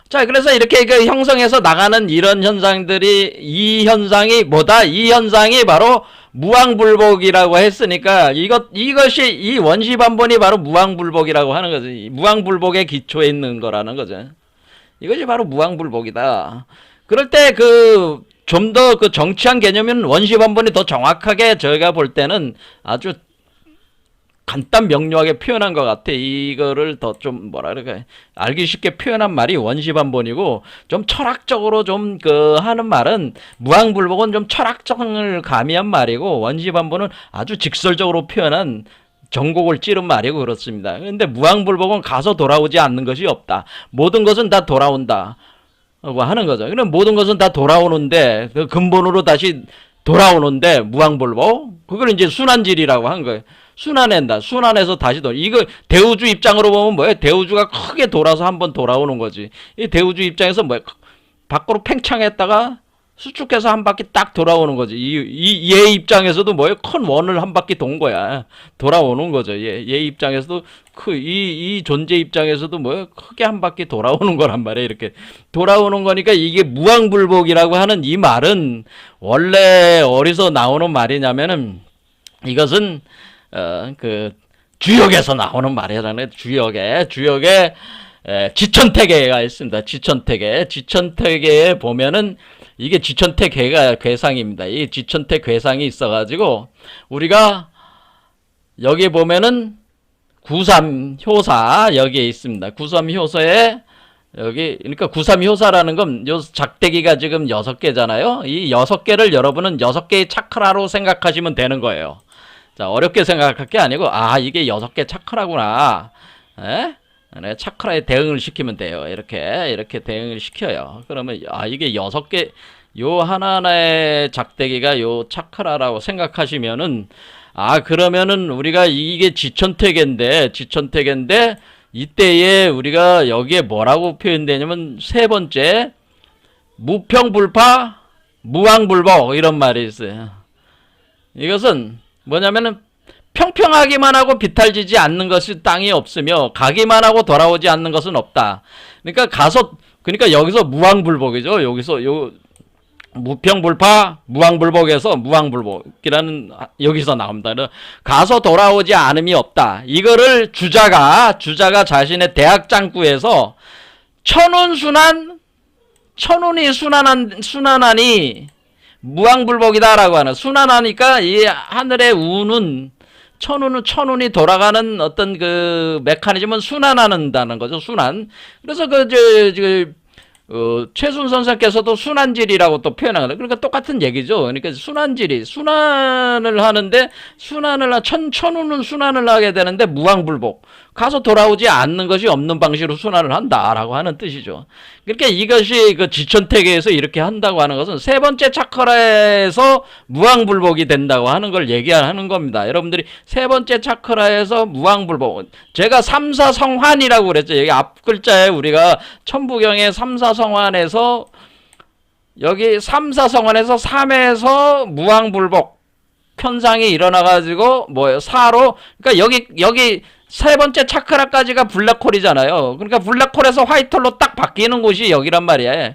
[SPEAKER 1] 자, 그래서 이렇게 그 형성해서 나가는 이런 현상들이, 이 현상이 뭐다? 이 현상이 바로 무왕불복이라고 했으니까 이것이 이 원시반본이 바로 무왕불복이라고 하는 거지. 무왕불복의 기초에 있는 거라는 거죠. 이것이 바로 무왕불복이다. 그럴 때 좀 더 정치한 개념은 원시반본이 더 정확하게 저희가 볼 때는 아주 간단 명료하게 표현한 것 같아. 이거를 더 좀 뭐라 그럴까, 알기 쉽게 표현한 말이 원시반본이고, 좀 철학적으로 좀 하는 말은 무왕불복은 좀 철학성을 가미한 말이고, 원시반본은 아주 직설적으로 표현한 정곡을 찌른 말이고 그렇습니다. 근데 무왕불복은 가서 돌아오지 않는 것이 없다. 모든 것은 다 돌아온다 하는 거죠. 그럼 모든 것은 다 돌아오는데 그 근본으로 다시 돌아오는데 무왕불복, 그걸 이제 순환질이라고 한 거예요. 순환한다. 순환해서 다시 이거 대우주 입장으로 보면 뭐예요? 대우주가 크게 돌아서 한번 돌아오는 거지. 이 대우주 입장에서 뭐예요? 밖으로 팽창했다가 수축해서 한 바퀴 딱 돌아오는 거지. 얘 입장에서도 뭐예요? 큰 원을 한 바퀴 돈 거야. 돌아오는 거죠. 얘 입장에서도 이 존재 입장에서도 뭐예요? 크게 한 바퀴 돌아오는 거란 말이에요. 이렇게 돌아오는 거니까 이게 무왕불복이라고 하는 이 말은 원래 어디서 나오는 말이냐면은 이것은 주역에서 나오는 말이라는 주역에 지천태계가 있습니다. 지천태계에 보면은 이게 지천태계가 괴상입니다. 이 지천태 괴상이 있어가지고 우리가 여기 보면은 구삼효사 여기에 있습니다. 구삼효사에 여기 그러니까 구삼효사라는 건 요 작대기가 지금 6개잖아요. 이 6개를 여러분은 6개의 차크라로 생각하시면 되는 거예요. 자, 어렵게 생각할 게 아니고, 이게 6개 차크라구나. 네, 차크라에 대응을 시키면 돼요. 이렇게 대응을 시켜요. 그러면, 이게 6개, 요 하나하나의 작대기가 요 차크라라고 생각하시면은, 그러면은 우리가 이게 지천태계인데, 이때에 우리가 여기에 뭐라고 표현되냐면, 세 번째, 무평불파, 무왕불복, 이런 말이 있어요. 이것은, 뭐냐면은 평평하기만 하고 비탈지지 않는 것이 땅이 없으며 가기만 하고 돌아오지 않는 것은 없다. 그러니까 여기서 무왕불복이죠. 여기서 무평불파 무왕불복에서 무왕불복이라는 여기서 나옵니다. 가서 돌아오지 않음이 없다. 이거를 주자가 자신의 대학 장구에서 천운이 순환하니 무왕불복이다라고 하는, 순환하니까 이 하늘의 운은 천운이 돌아가는 어떤 그 메커니즘은 순환한다는 거죠. 순환. 그래서 최순 선생께서도 순환질이라고 또 표현하거든요. 그러니까 똑같은 얘기죠. 그러니까 순환을 하는데, 천운은 순환을 하게 되는데 무왕불복, 가서 돌아오지 않는 것이 없는 방식으로 순환을 한다라고 하는 뜻이죠. 그러니까 이것이 그 지천태계에서 이렇게 한다고 하는 것은 세 번째 차크라에서 무왕불복이 된다고 하는 걸 얘기하는 겁니다. 여러분들이 세 번째 차크라에서 무왕불복, 제가 삼사성환이라고 그랬죠. 여기 앞 글자에 우리가 천부경의 삼사성환에서, 여기 삼사성환에서 3에서 무왕불복 현상이 일어나가지고 뭐예요? 4로, 그러니까 여기 세 번째 차크라까지가 블랙홀이잖아요. 그러니까 블랙홀에서 화이트홀로 딱 바뀌는 곳이 여기란 말이에요.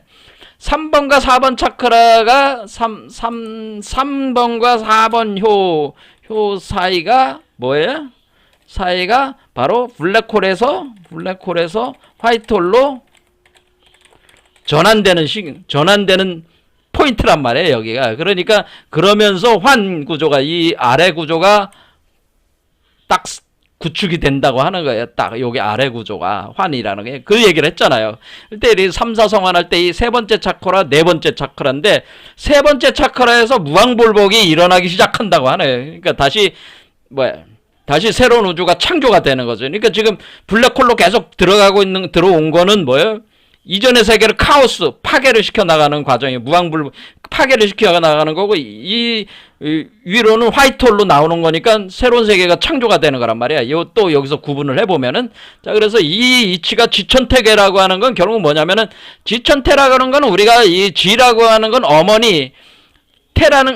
[SPEAKER 1] 3번과 4번 차크라가 3번과 4번 효 사이가 뭐예요? 사이가 바로 블랙홀에서 화이트홀로 전환되는 포인트란 말이에요, 여기가. 그러니까 그러면서 환 구조가, 이 아래 구조가 딱 구축이 된다고 하는 거예요. 딱 여기 아래 구조가 환이라는 게, 그 얘기를 했잖아요. 그때 이 삼사성환 할 때 이 세 번째 차크라, 네 번째 차크라인데, 세 번째 차크라에서 무왕불복이 일어나기 시작한다고 하네요. 그러니까 다시 새로운 우주가 창조가 되는 거죠. 그러니까 지금 블랙홀로 계속 들어온 거는 뭐예요? 이전의 세계를 카오스, 파괴를 시켜 나가는 과정이 무왕불복, 파괴를 시켜 나가는 거고, 이 위로는 화이트홀로 나오는 거니까 새로운 세계가 창조가 되는 거란 말이야. 또 여기서 구분을 해보면은, 자, 그래서 이 이치가 지천태계라고 하는 건 결국 뭐냐면은, 지천태라고 하는 건 우리가 이 지라고 하는 건 어머니,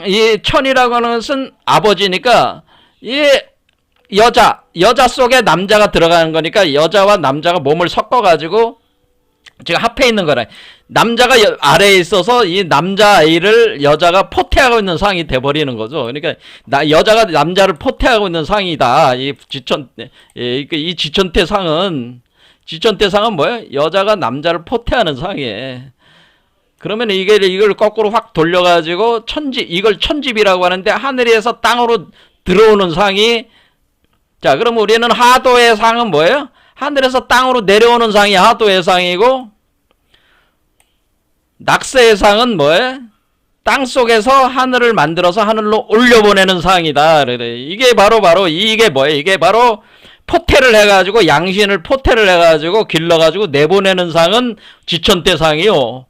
[SPEAKER 1] 이 천이라고 하는 것은 아버지니까, 이 여자 속에 남자가 들어가는 거니까, 여자와 남자가 몸을 섞어가지고 지금 합해 있는 거라. 남자가 아래에 있어서 이 남자아이를 여자가 포태하고 있는 상황이 돼버리는 거죠. 그러니까 여자가 남자를 포태하고 있는 상황이다. 이 지천태 상은 뭐예요? 여자가 남자를 포태하는 상황이에요. 그러면 이걸 거꾸로 확 돌려가지고 이걸 천집이라고 하는데, 하늘에서 땅으로 들어오는 상이, 자, 그럼 우리는 하도의 상은 뭐예요? 하늘에서 땅으로 내려오는 상이 하도의 상이고, 낙세의 상은 뭐예요? 땅 속에서 하늘을 만들어서 하늘로 올려보내는 상이다. 이게 바로 이게 뭐예요? 이게 바로 포태를 해가지고, 양신을 포태를 해가지고 길러가지고 내보내는 상은 지천태 상이요.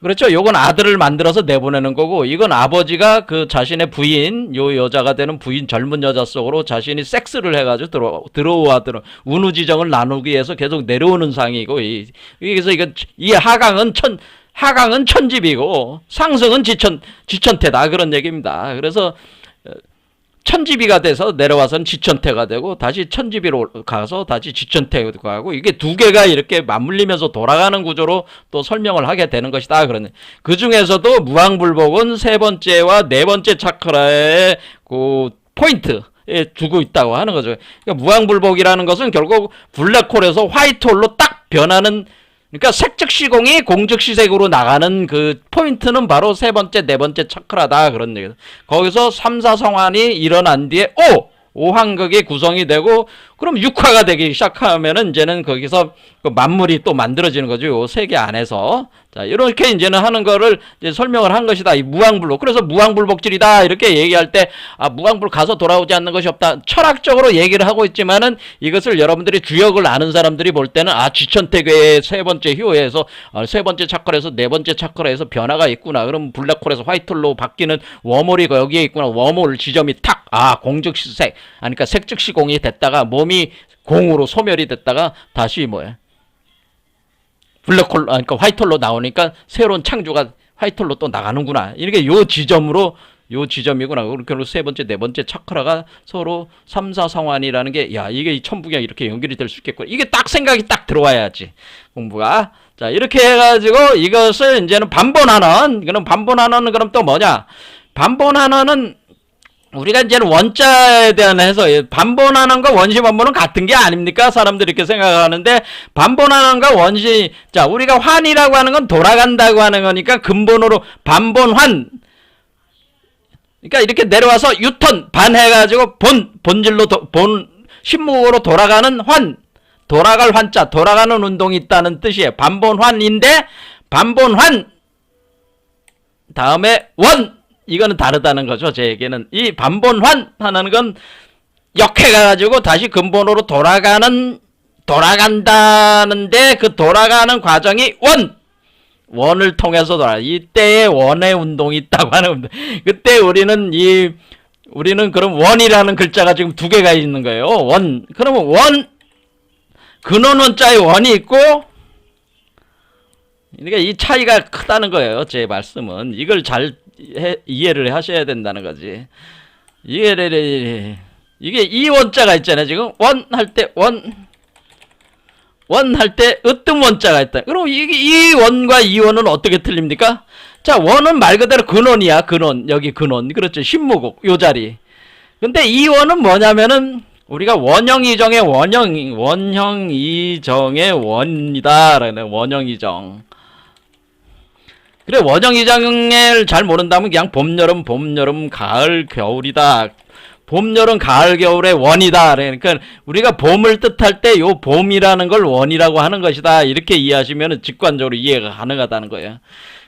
[SPEAKER 1] 그렇죠? 요건 아들을 만들어서 내보내는 거고, 이건 아버지가 그 자신의 부인, 요 여자가 되는 부인, 젊은 여자 속으로 자신이 섹스를 해가지고 운우지정을 나누기 위해서 계속 내려오는 상이고, 그래서 이 하강은 천집이고 상승은 지천태다, 그런 얘기입니다. 그래서 천집이가 돼서 내려와서는 지천태가 되고, 다시 천집이로 가서 다시 지천태가 하고, 이게 두 개가 이렇게 맞물리면서 돌아가는 구조로 또 설명을 하게 되는 것이다. 그러네. 그 중에서도 무왕불복은 세 번째와 네 번째 차크라의 그 포인트에 두고 있다고 하는 거죠. 그러니까 무왕불복이라는 것은 결국 블랙홀에서 화이트홀로 딱 변하는, 그러니까 색즉시공이 공즉시색으로 나가는 그 포인트는 바로 세 번째, 네 번째 차크라다, 그런 얘기죠. 거기서 삼사성환이 일어난 뒤에 오황극이 구성이 되고, 그럼 육화가 되기 시작하면은 이제는 거기서 그 만물이 또 만들어지는 거죠. 요 세계 안에서. 자, 이렇게 이제는 하는 거를 이제 설명을 한 것이다. 이 무왕불복. 그래서 무왕불복질이다, 이렇게 얘기할 때, 무왕불 가서 돌아오지 않는 것이 없다. 철학적으로 얘기를 하고 있지만은, 이것을 여러분들이 주역을 아는 사람들이 볼 때는, 지천태계의 세 번째 효에서, 세 번째 차크라에서 네 번째 차크라에서 변화가 있구나. 그럼 블랙홀에서 화이트홀로 바뀌는 웜홀이 여기에 있구나. 웜홀 지점이 탁, 공즉시색. 그러니까 색즉시공이 됐다가 몸이 공으로 소멸이 됐다가 다시 블랙홀, 그러니까 화이트홀로 나오니까 새로운 창조가 화이트홀로 또 나가는구나. 이렇게 요 지점으로 요 지점이구나. 그리고 세 번째, 네 번째 차크라가 서로 3, 4 상환이라는 게, 야, 이게 이 천부경 이렇게 연결이 될 수 있겠구나. 이게 딱 생각이 딱 들어와야지. 공부가. 자, 이렇게 해가지고 이것을 이제는 반본하는, 그럼 반본하는 그럼 또 뭐냐? 반본하는 우리가 이제는 원자에 대한 해서 반본하는 거 원시 반본은 같은 게 아닙니까? 사람들이 이렇게 생각하는데 반본하는 거 원시 자 우리가 환이라고 하는 건 돌아간다고 하는 거니까 근본으로 반본환 그러니까 이렇게 내려와서 유턴 반해가지고 본질로 본 신목으로 돌아가는 환 돌아갈 환자 돌아가는 운동이 있다는 뜻이에요. 반본환인데 반본환 다음에 원 이거는 다르다는 거죠. 제 얘기는 이 반본환 하는 건 역해가지고 다시 근본으로 돌아간다는데 그 돌아가는 과정이 원을 통해서 이때에 원의 운동이 있다고 하는 운동. 그때 우리는 그럼 원이라는 글자가 지금 두 개가 있는 거예요. 원 그러면 원 근원 원자의 원이 있고 그러니까 이 차이가 크다는 거예요. 제 말씀은 이걸 잘 이해를 하셔야 된다는 거지. 이게 이 원자가 있잖아요. 지금 원 할 때 원 할 때 으뜸 원자가 있다. 그럼 이 원과 이 원은 어떻게 틀립니까? 자, 원은 말 그대로 근원이야. 근원. 여기 근원. 그렇죠. 신무국 요 자리. 근데 이 원은 뭐냐면은 우리가 원형이정의 원형이정의 원이다라는 원형이정. 그래 원형이정을 잘 모른다면 그냥 봄, 여름, 가을, 겨울이다. 봄, 여름, 가을, 겨울의 원이다. 그러니까 우리가 봄을 뜻할 때 요 봄이라는 걸 원이라고 하는 것이다. 이렇게 이해하시면 직관적으로 이해가 가능하다는 거예요.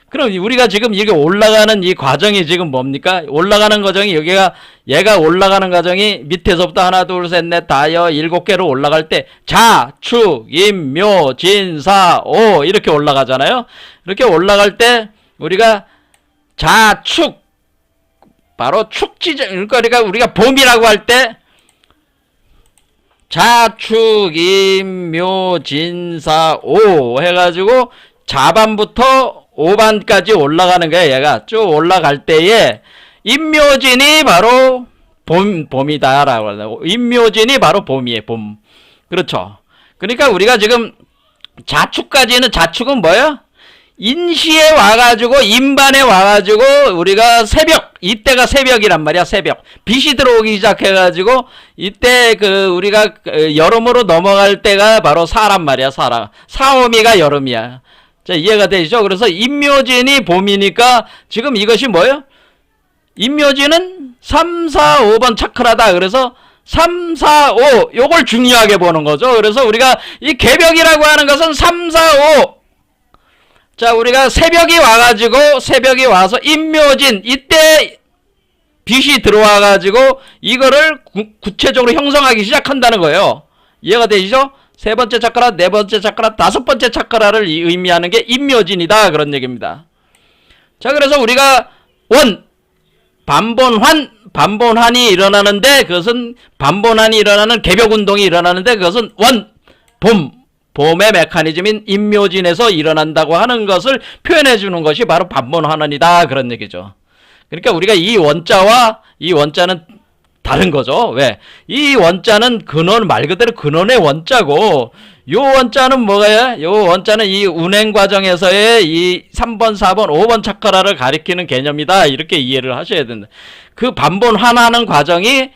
[SPEAKER 1] 그럼 우리가 지금 이게 올라가는 이 과정이 지금 뭡니까? 올라가는 과정이 얘가 올라가는 과정이 밑에서부터 하나, 둘, 셋, 넷, 다여 7개로 올라갈 때 자, 축, 임, 묘, 진, 사, 오 이렇게 올라가잖아요. 이렇게 올라갈 때 우리가 자, 축 바로 축지정 그러니까 우리가 봄이라고 할 때 자, 축, 임, 묘, 진, 사, 오 해가지고 자반부터 5반까지 올라가는 거야. 얘가 쭉 올라갈 때에 임묘진이 바로 봄이다라고 하고 임묘진이 바로 봄이에요. 봄. 그렇죠. 그러니까 우리가 지금 자축은 뭐예요? 인시에 와가지고 인반에 와가지고 우리가 새벽 이때가 새벽이란 말이야. 새벽 빛이 들어오기 시작해가지고 이때 우리가 여름으로 넘어갈 때가 바로 사란 말이야. 사오미가 여름이야. 자, 이해가 되시죠? 그래서 임묘진이 봄이니까 지금 이것이 뭐예요? 임묘진은 3, 4, 5번 차크라다. 그래서 3, 4, 5 요걸 중요하게 보는 거죠. 그래서 우리가 이 개벽이라고 하는 것은 3, 4, 5 자, 우리가 새벽이 와서 임묘진 이때 빛이 들어와가지고 이거를 구체적으로 형성하기 시작한다는 거예요. 이해가 되시죠? 세 번째 차크라, 네 번째 차크라, 다섯 번째 차크라를 의미하는 게 임묘진이다. 그런 얘기입니다. 자, 그래서 우리가 반본환이 일어나는데 그것은 반본환이 일어나는 개벽운동이 일어나는데 그것은 봄의 메커니즘인 임묘진에서 일어난다고 하는 것을 표현해 주는 것이 바로 반본환원이다. 그런 얘기죠. 그러니까 우리가 이 원자는 다른 거죠. 왜? 이 원자는 근원 말 그대로 근원의 원자고 요 원자는 뭐예요? 요 원자는 이 운행 과정에서의 이 3번, 4번, 5번 차크라를 가리키는 개념이다. 이렇게 이해를 하셔야 된다. 그 반본환하는 과정이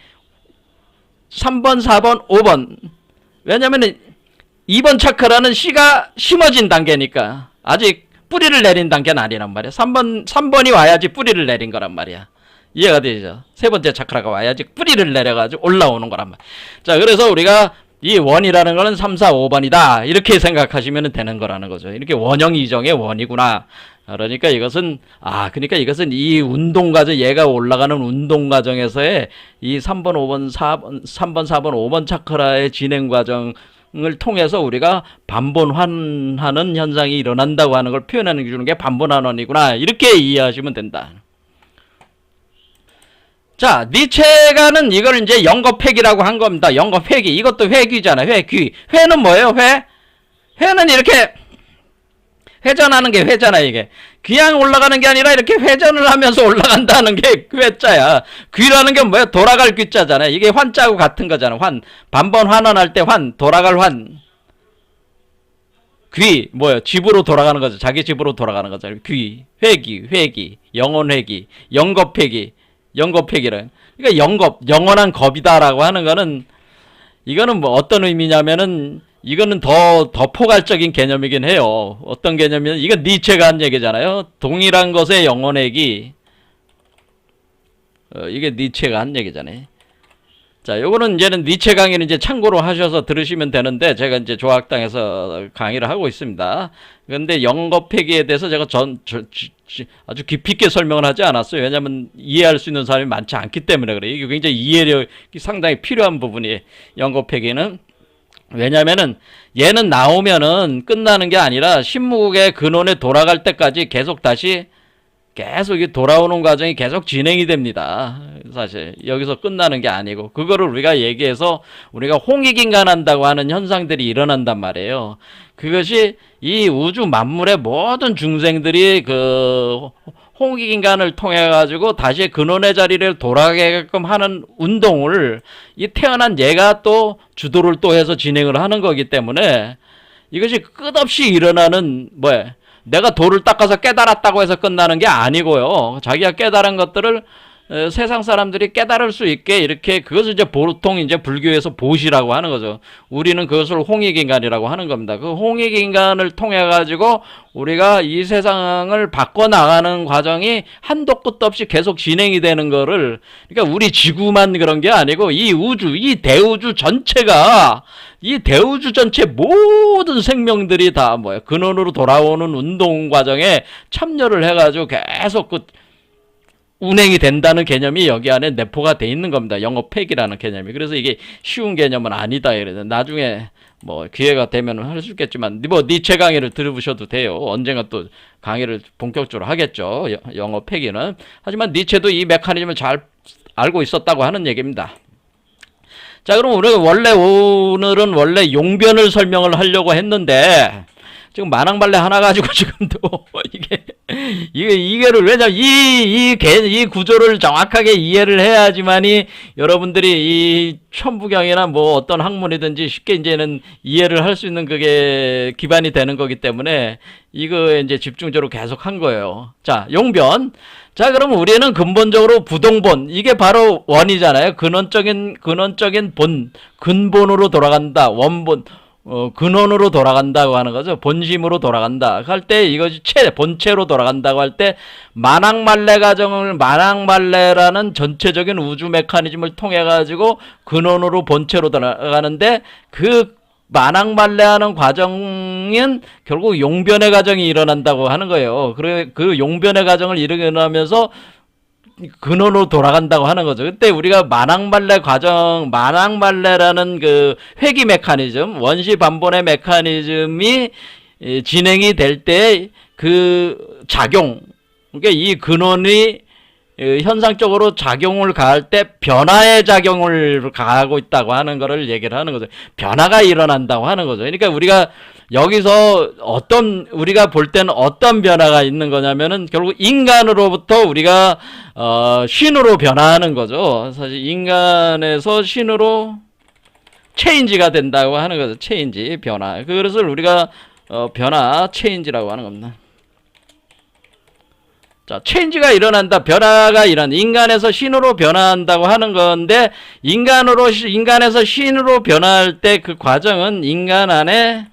[SPEAKER 1] 3번, 4번, 5번. 왜냐면은 2번 차크라는 씨가 심어진 단계니까 아직 뿌리를 내린 단계는 아니란 말이야. 3번이 와야지 뿌리를 내린 거란 말이야. 이해가 되죠? 세 번째 차크라가 와야지 뿌리를 내려가지고 올라오는 거란 말이야. 자, 그래서 우리가 이 원이라는 거는 3, 4, 5번이다. 이렇게 생각하시면 되는 거라는 거죠. 이렇게 원형 이정의 원이구나. 그러니까 이것은 이 운동 과정, 얘가 올라가는 운동 과정에서의 이 3번, 5번, 3번, 4번, 5번 차크라의 진행 과정을 통해서 우리가 반본환하는 현상이 일어난다고 하는 걸 표현해 주는 게 반본환원이구나. 이렇게 이해하시면 된다. 자, 니체가는 이걸 이제 영겁회귀라고 한 겁니다. 영겁회귀. 이것도 회귀잖아. 회귀. 회는 뭐예요? 회는 이렇게 회전하는 게 회잖아, 이게. 그냥 올라가는 게 아니라 이렇게 회전을 하면서 올라간다는 게 회자야. 귀라는 게 뭐야? 돌아갈 귀자잖아. 이게 환자하고 같은 거잖아. 반번 환원할 때 돌아갈 환. 귀, 뭐야? 집으로 돌아가는 거죠. 자기 집으로 돌아가는 거잖아. 귀, 회기, 영혼 회기, 영겁 회기, 영겁회기를. 그러니까 영원한 겁이다라고 하는 거는, 이거는 뭐 어떤 의미냐면은, 이거는 더 포괄적인 개념이긴 해요. 어떤 개념이면, 이건 니체가 한 얘기잖아요. 동일한 것의 영혼액이, 이게 니체가 한 얘기잖아요. 자, 요거는 이제는 니체 강의는 이제 참고로 하셔서 들으시면 되는데, 제가 이제 조학당에서 강의를 하고 있습니다. 근데 영겁회기에 대해서 제가 아주 깊이 있게 설명을 하지 않았어요. 왜냐면 이해할 수 있는 사람이 많지 않기 때문에 그래요. 이게 굉장히 이해력이 상당히 필요한 부분이에요. 영겁회기는. 왜냐면은 얘는 나오면은 끝나는 게 아니라 신무국의 근원에 돌아갈 때까지 계속 돌아오는 과정이 계속 진행이 됩니다. 사실 여기서 끝나는 게 아니고, 그거를 우리가 얘기해서 우리가 홍익인간한다고 하는 현상들이 일어난단 말이에요. 그것이 이 우주 만물의 모든 중생들이 그 홍익인간을 통해 가지고 다시 근원의 자리를 돌아가게끔 하는 운동을 이 태어난 얘가 또 주도를 또 해서 진행을 하는 거기 때문에, 이것이 끝없이 일어나는, 내가 돌을 닦아서 깨달았다고 해서 끝나는 게 아니고요. 자기가 깨달은 것들을 세상 사람들이 깨달을 수 있게 이렇게, 그것을 이제 보통 이제 불교에서 보시라고 하는 거죠. 우리는 그것을 홍익인간이라고 하는 겁니다. 그 홍익인간을 통해 가지고 우리가 이 세상을 바꿔나가는 과정이 한도 끝도 없이 계속 진행이 되는 거를, 그러니까 우리 지구만 그런 게 아니고 이 우주, 이 대우주 전체가, 이 대우주 전체 모든 생명들이 다 근원으로 돌아오는 운동 과정에 참여를 해가지고 계속 운행이 된다는 개념이 여기 안에 내포가 돼 있는 겁니다. 영업폐기라는 개념이. 그래서 이게 쉬운 개념은 아니다. 이래서 나중에 기회가 되면 할 수 있겠지만, 니체 강의를 들으셔도 돼요. 언젠가 또 강의를 본격적으로 하겠죠. 영업폐기는. 하지만 니체도 이 메커니즘을 잘 알고 있었다고 하는 얘기입니다. 자, 그럼 우리가 오늘은 원래 용변을 설명을 하려고 했는데, 지금 만왕발레 하나 가지고 지금도 이게를, 왜냐면 이 구조를 정확하게 이해를 해야지만이 여러분들이 이 천부경이나 어떤 학문이든지 쉽게 이제는 이해를 할 수 있는 그게 기반이 되는 거기 때문에 이거에 이제 집중적으로 계속 한 거예요. 자, 용변. 자, 그럼 우리는 근본적으로 부동본, 이게 바로 원이잖아요. 근원적인 근본으로 돌아간다. 원본. 근원으로 돌아간다고 하는 거죠. 본심으로 돌아간다 할 때, 이것이 본체로 돌아간다고 할 때, 만왕말레라는 전체적인 우주 메커니즘을 통해 가지고 근원으로 본체로 돌아가는데, 그 만왕말레하는 과정은 결국 용변의 과정이 일어난다고 하는 거예요. 그 용변의 과정을 일어나면서 근원으로 돌아간다고 하는 거죠. 그때 우리가 만왕말레라는 그 회귀 메커니즘, 원시 반본의 메커니즘이 진행이 될 때 그 작용, 그러니까 이 근원이 현상적으로 작용을 가할 때 변화의 작용을 가하고 있다고 하는 것을 얘기를 하는 거죠. 변화가 일어난다고 하는 거죠. 그러니까 우리가 여기서 우리가 볼 때는 어떤 변화가 있는 거냐면은 결국 인간으로부터 우리가 신으로 변화하는 거죠. 사실 인간에서 신으로 체인지가 된다고 하는 거죠. 체인지, 변화. 그것을 우리가 변화, 체인지라고 하는 겁니다. 자, 체인지가 일어난다, 변화가 인간에서 신으로 변화한다고 하는 건데, 인간에서 신으로 변화할 때 그 과정은 인간 안에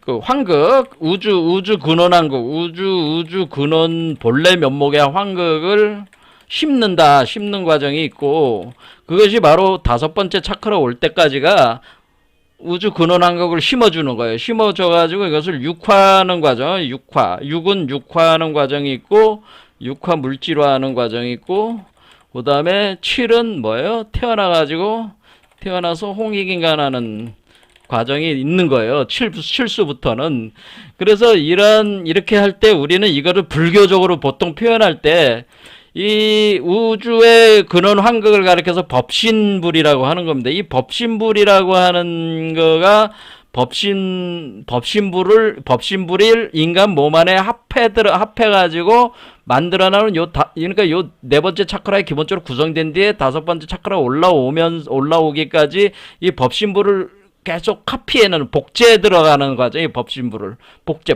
[SPEAKER 1] 그 환극, 우주 근원 환극, 우주 근원 본래 면목의 환극을 심는 과정이 있고, 그것이 바로 5번째 차크라 올 때까지가 우주 근원 환극을 심어주는 거예요. 심어줘가지고 이것을 육화하는 과정, 육은 육화하는 과정이 있고, 육화 물질화하는 과정이 있고, 그 다음에 7은 태어나서 홍익인간하는 과정이 있는 거예요. 7수부터는. 그래서 이렇게 할 때 우리는 이거를 불교적으로 보통 표현할 때, 이 우주의 근원 환극을 가리켜서 법신불이라고 하는 겁니다. 이 법신불이라고 하는 거가 법신불을 인간 몸 안에 합해가지고 만들어나는 그러니까 요 네 번째 차크라에 기본적으로 구성된 뒤에 다섯 번째 차크라 올라오기까지 이 법신불을 계속 카피해는 복제에 들어가는 과정이 법신불을 복제,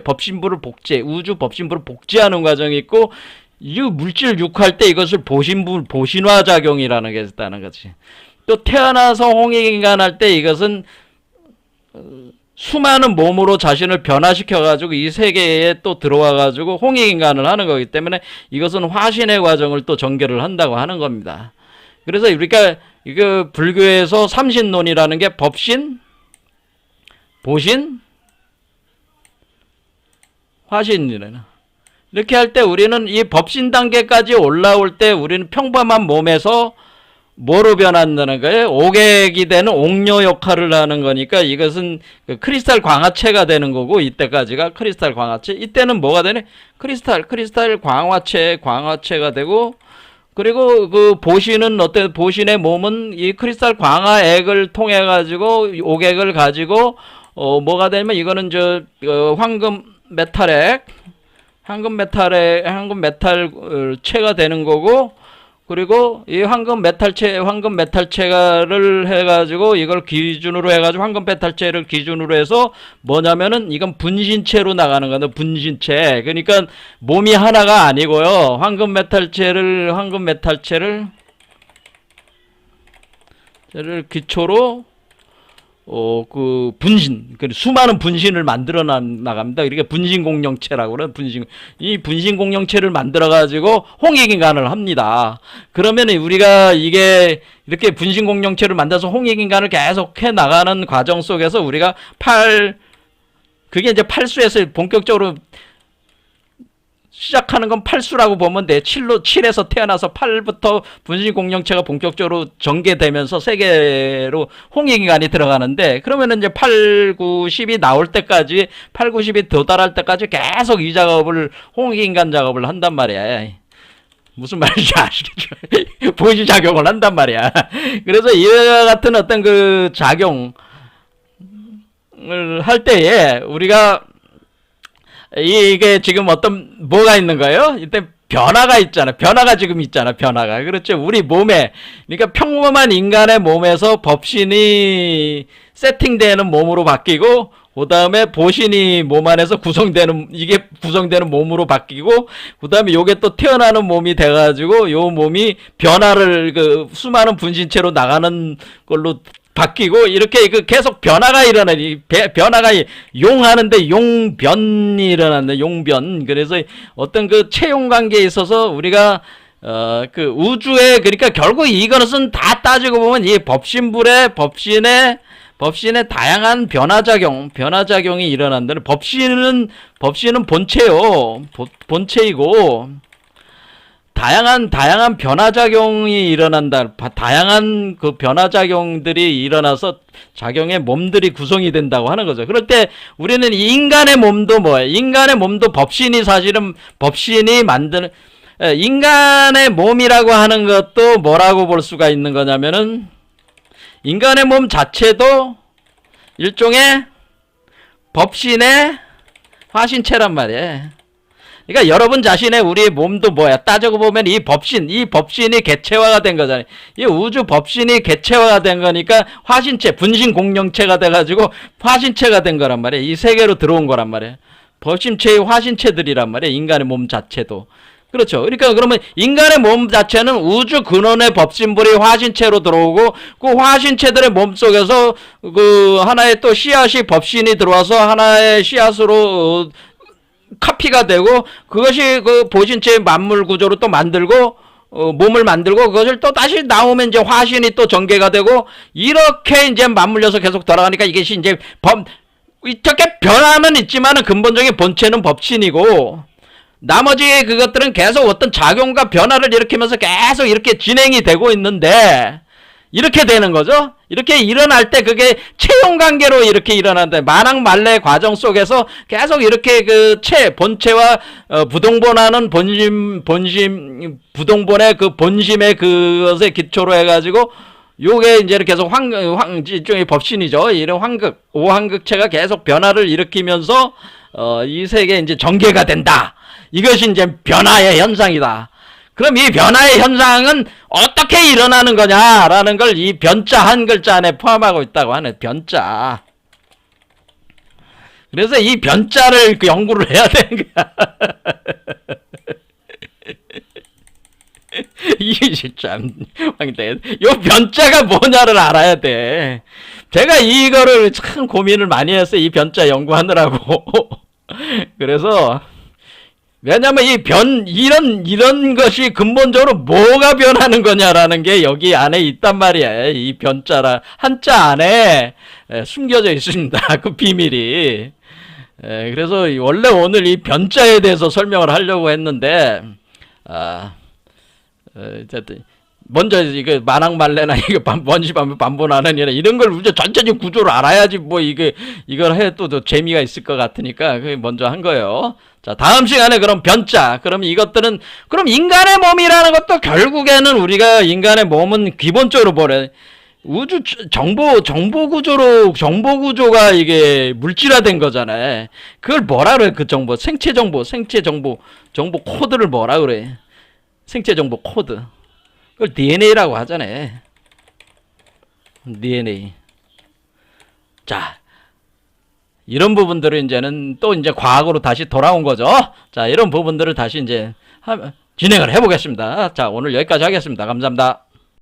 [SPEAKER 1] 우주 법신불을 복제하는 과정이 있고, 이 물질 육할 때 이것을 보신화 작용이라는 게 있다는 거지. 또 태어나서 홍익인간 할 때 이것은 수많은 몸으로 자신을 변화시켜가지고 이 세계에 또 들어와가지고 홍익인간을 하는 거기 때문에 이것은 화신의 과정을 또 전개를 한다고 하는 겁니다. 그래서 우리가 이거 불교에서 삼신론이라는 게 법신, 보신, 화신이래요. 이렇게 할 때 우리는 이 법신 단계까지 올라올 때 우리는 평범한 몸에서 뭐로 변한다는 거예요? 옥액이 되는 옥료 역할을 하는 거니까 이것은 그 크리스탈 광화체가 되는 거고, 이때까지가 크리스탈 광화체. 이때는 뭐가 되네? 크리스탈 광화체가 되고, 그리고 그 보신은 보신의 몸은 이 크리스탈 광화액을 통해 가지고 옥액을 가지고 뭐가 되냐면 이거는 황금 메탈체가 되는 거고, 그리고 이 황금 메탈체를 해가지고 이걸 기준으로 해가지고 황금 메탈체를 기준으로 해서 뭐냐면은 이건 분신체로 나가는 거다. 분신체. 그러니까 몸이 하나가 아니고요. 황금 메탈체를 기초로 그 수많은 분신을 만들어 나갑니다. 이렇게 분신 공룡체라고 그래요. 이 분신 공룡체를 만들어 가지고 홍익인간을 합니다. 그러면 우리가 이게 이렇게 분신 공룡체를 만들어서 홍익인간을 계속 해 나가는 과정 속에서 우리가 그게 이제 팔수에서 본격적으로 시작하는 건 팔수라고 보면 돼. 7에서 태어나서 8부터 분신 공룡체가 본격적으로 전개되면서 세계로 홍익인간이 들어가는데, 그러면은 이제 8, 9, 10이 나올 때까지, 8, 9, 10이 도달할 때까지 계속 이 작업을, 홍익인간 작업을 한단 말이야. 무슨 말인지 아시겠죠? 보시작용을 한단 말이야. 그래서 이와 같은 어떤 그 작용을 할 때에 우리가 이게 지금 뭐가 있는 거예요? 이때 변화가 있잖아. 변화가 지금 있잖아. 변화가. 그렇죠. 우리 몸에, 그러니까 평범한 인간의 몸에서 법신이 세팅되는 몸으로 바뀌고, 그 다음에 보신이 몸 안에서 구성되는 몸으로 바뀌고, 그 다음에 요게 또 태어나는 몸이 돼가지고, 요 몸이 변화를 수많은 분신체로 나가는 걸로 바뀌고, 이렇게 계속 변화가 일어나니, 변화가 용하는데 용변이 일어났네. 용변. 그래서 어떤 그 체용 관계에 있어서 우리가 그 우주에, 그러니까 결국 이것은 다 따지고 보면 이 법신의 다양한 변화작용이 일어난다는. 법신은 본체요. 본체이고, 다양한 변화작용이 일어난다. 다양한 그 변화작용들이 일어나서 작용의 몸들이 구성이 된다고 하는 거죠. 그럴 때 우리는 인간의 몸도 뭐예요? 인간의 몸도 법신이 만드는, 인간의 몸이라고 하는 것도 뭐라고 볼 수가 있는 거냐면은, 인간의 몸 자체도 일종의 법신의 화신체란 말이에요. 그러니까 여러분 자신의 우리 몸도 뭐야? 따지고 보면 이 법신이 개체화가 된 거잖아요. 이 우주 법신이 개체화가 된 거니까 화신체, 분신 공룡체가 돼가지고 화신체가 된 거란 말이에요. 이 세계로 들어온 거란 말이에요. 법신체의 화신체들이란 말이에요. 인간의 몸 자체도. 그렇죠. 그러니까 그러면 인간의 몸 자체는 우주 근원의 법신불이 화신체로 들어오고, 그 화신체들의 몸 속에서 그 하나의 또 씨앗이 법신이 들어와서 하나의 씨앗으로 카피가 되고, 그것이 그 보신체의 만물 구조로 또 만들고, 몸을 만들고, 그것을 또 다시 나오면 이제 화신이 또 전개가 되고, 이렇게 이제 맞물려서 계속 돌아가니까 이것이 이제 이렇게 변화는 있지만은 근본적인 본체는 법신이고, 나머지 그것들은 계속 어떤 작용과 변화를 일으키면서 계속 이렇게 진행이 되고 있는데, 이렇게 되는 거죠. 이렇게 일어날 때 그게 체용 관계로 이렇게 일어난다. 만학 말래 과정 속에서 계속 이렇게 그 본체와 부동본하는 부동본의 그 본심의 그것에 기초로 해가지고 요게 이제 계속 일종의 법신이죠. 이런 오황극체가 계속 변화를 일으키면서 이 세계 이제 전개가 된다. 이것이 이제 변화의 현상이다. 그럼 이 변화의 현상은 어떻게 일어나는 거냐라는 걸 이 변자 한 글자 안에 포함하고 있다고 하는 변자. 그래서 이 변자를 연구를 해야 되는 거야. 이게 참 황대. 요 변자가 뭐냐를 알아야 돼. 제가 이거를 참 고민을 많이 했어요. 이 변자 연구하느라고. 그래서 왜냐면 이런 것이 근본적으로 뭐가 변하는 거냐라는 게 여기 안에 있단 말이야. 이 변자라, 한자 안에 숨겨져 있습니다. 그 비밀이. 그래서 원래 오늘 이 변자에 대해서 설명을 하려고 했는데, 먼저 이거 만학말래나 이거 번시반본하느니라 이런 걸 우리가 전체적인 구조를 알아야지 뭐 이걸 해도 더 재미가 있을 것 같으니까 그 먼저 한 거예요. 자, 다음 시간에 그럼 변자. 그럼 이것들은 그럼 인간의 몸이라는 것도 결국에는 우리가 인간의 몸은 기본적으로 뭐래? 우주 정보 구조가 이게 물질화된 거잖아요. 그걸 뭐라 그래? 그 정보, 생체 정보 코드를 뭐라 그래? 생체 정보 코드. 그걸 DNA라고 하잖아요. DNA. 자, 이런 부분들을 이제는 또 이제 과학으로 다시 돌아온 거죠. 자, 이런 부분들을 다시 이제 진행을 해보겠습니다. 자, 오늘 여기까지 하겠습니다. 감사합니다.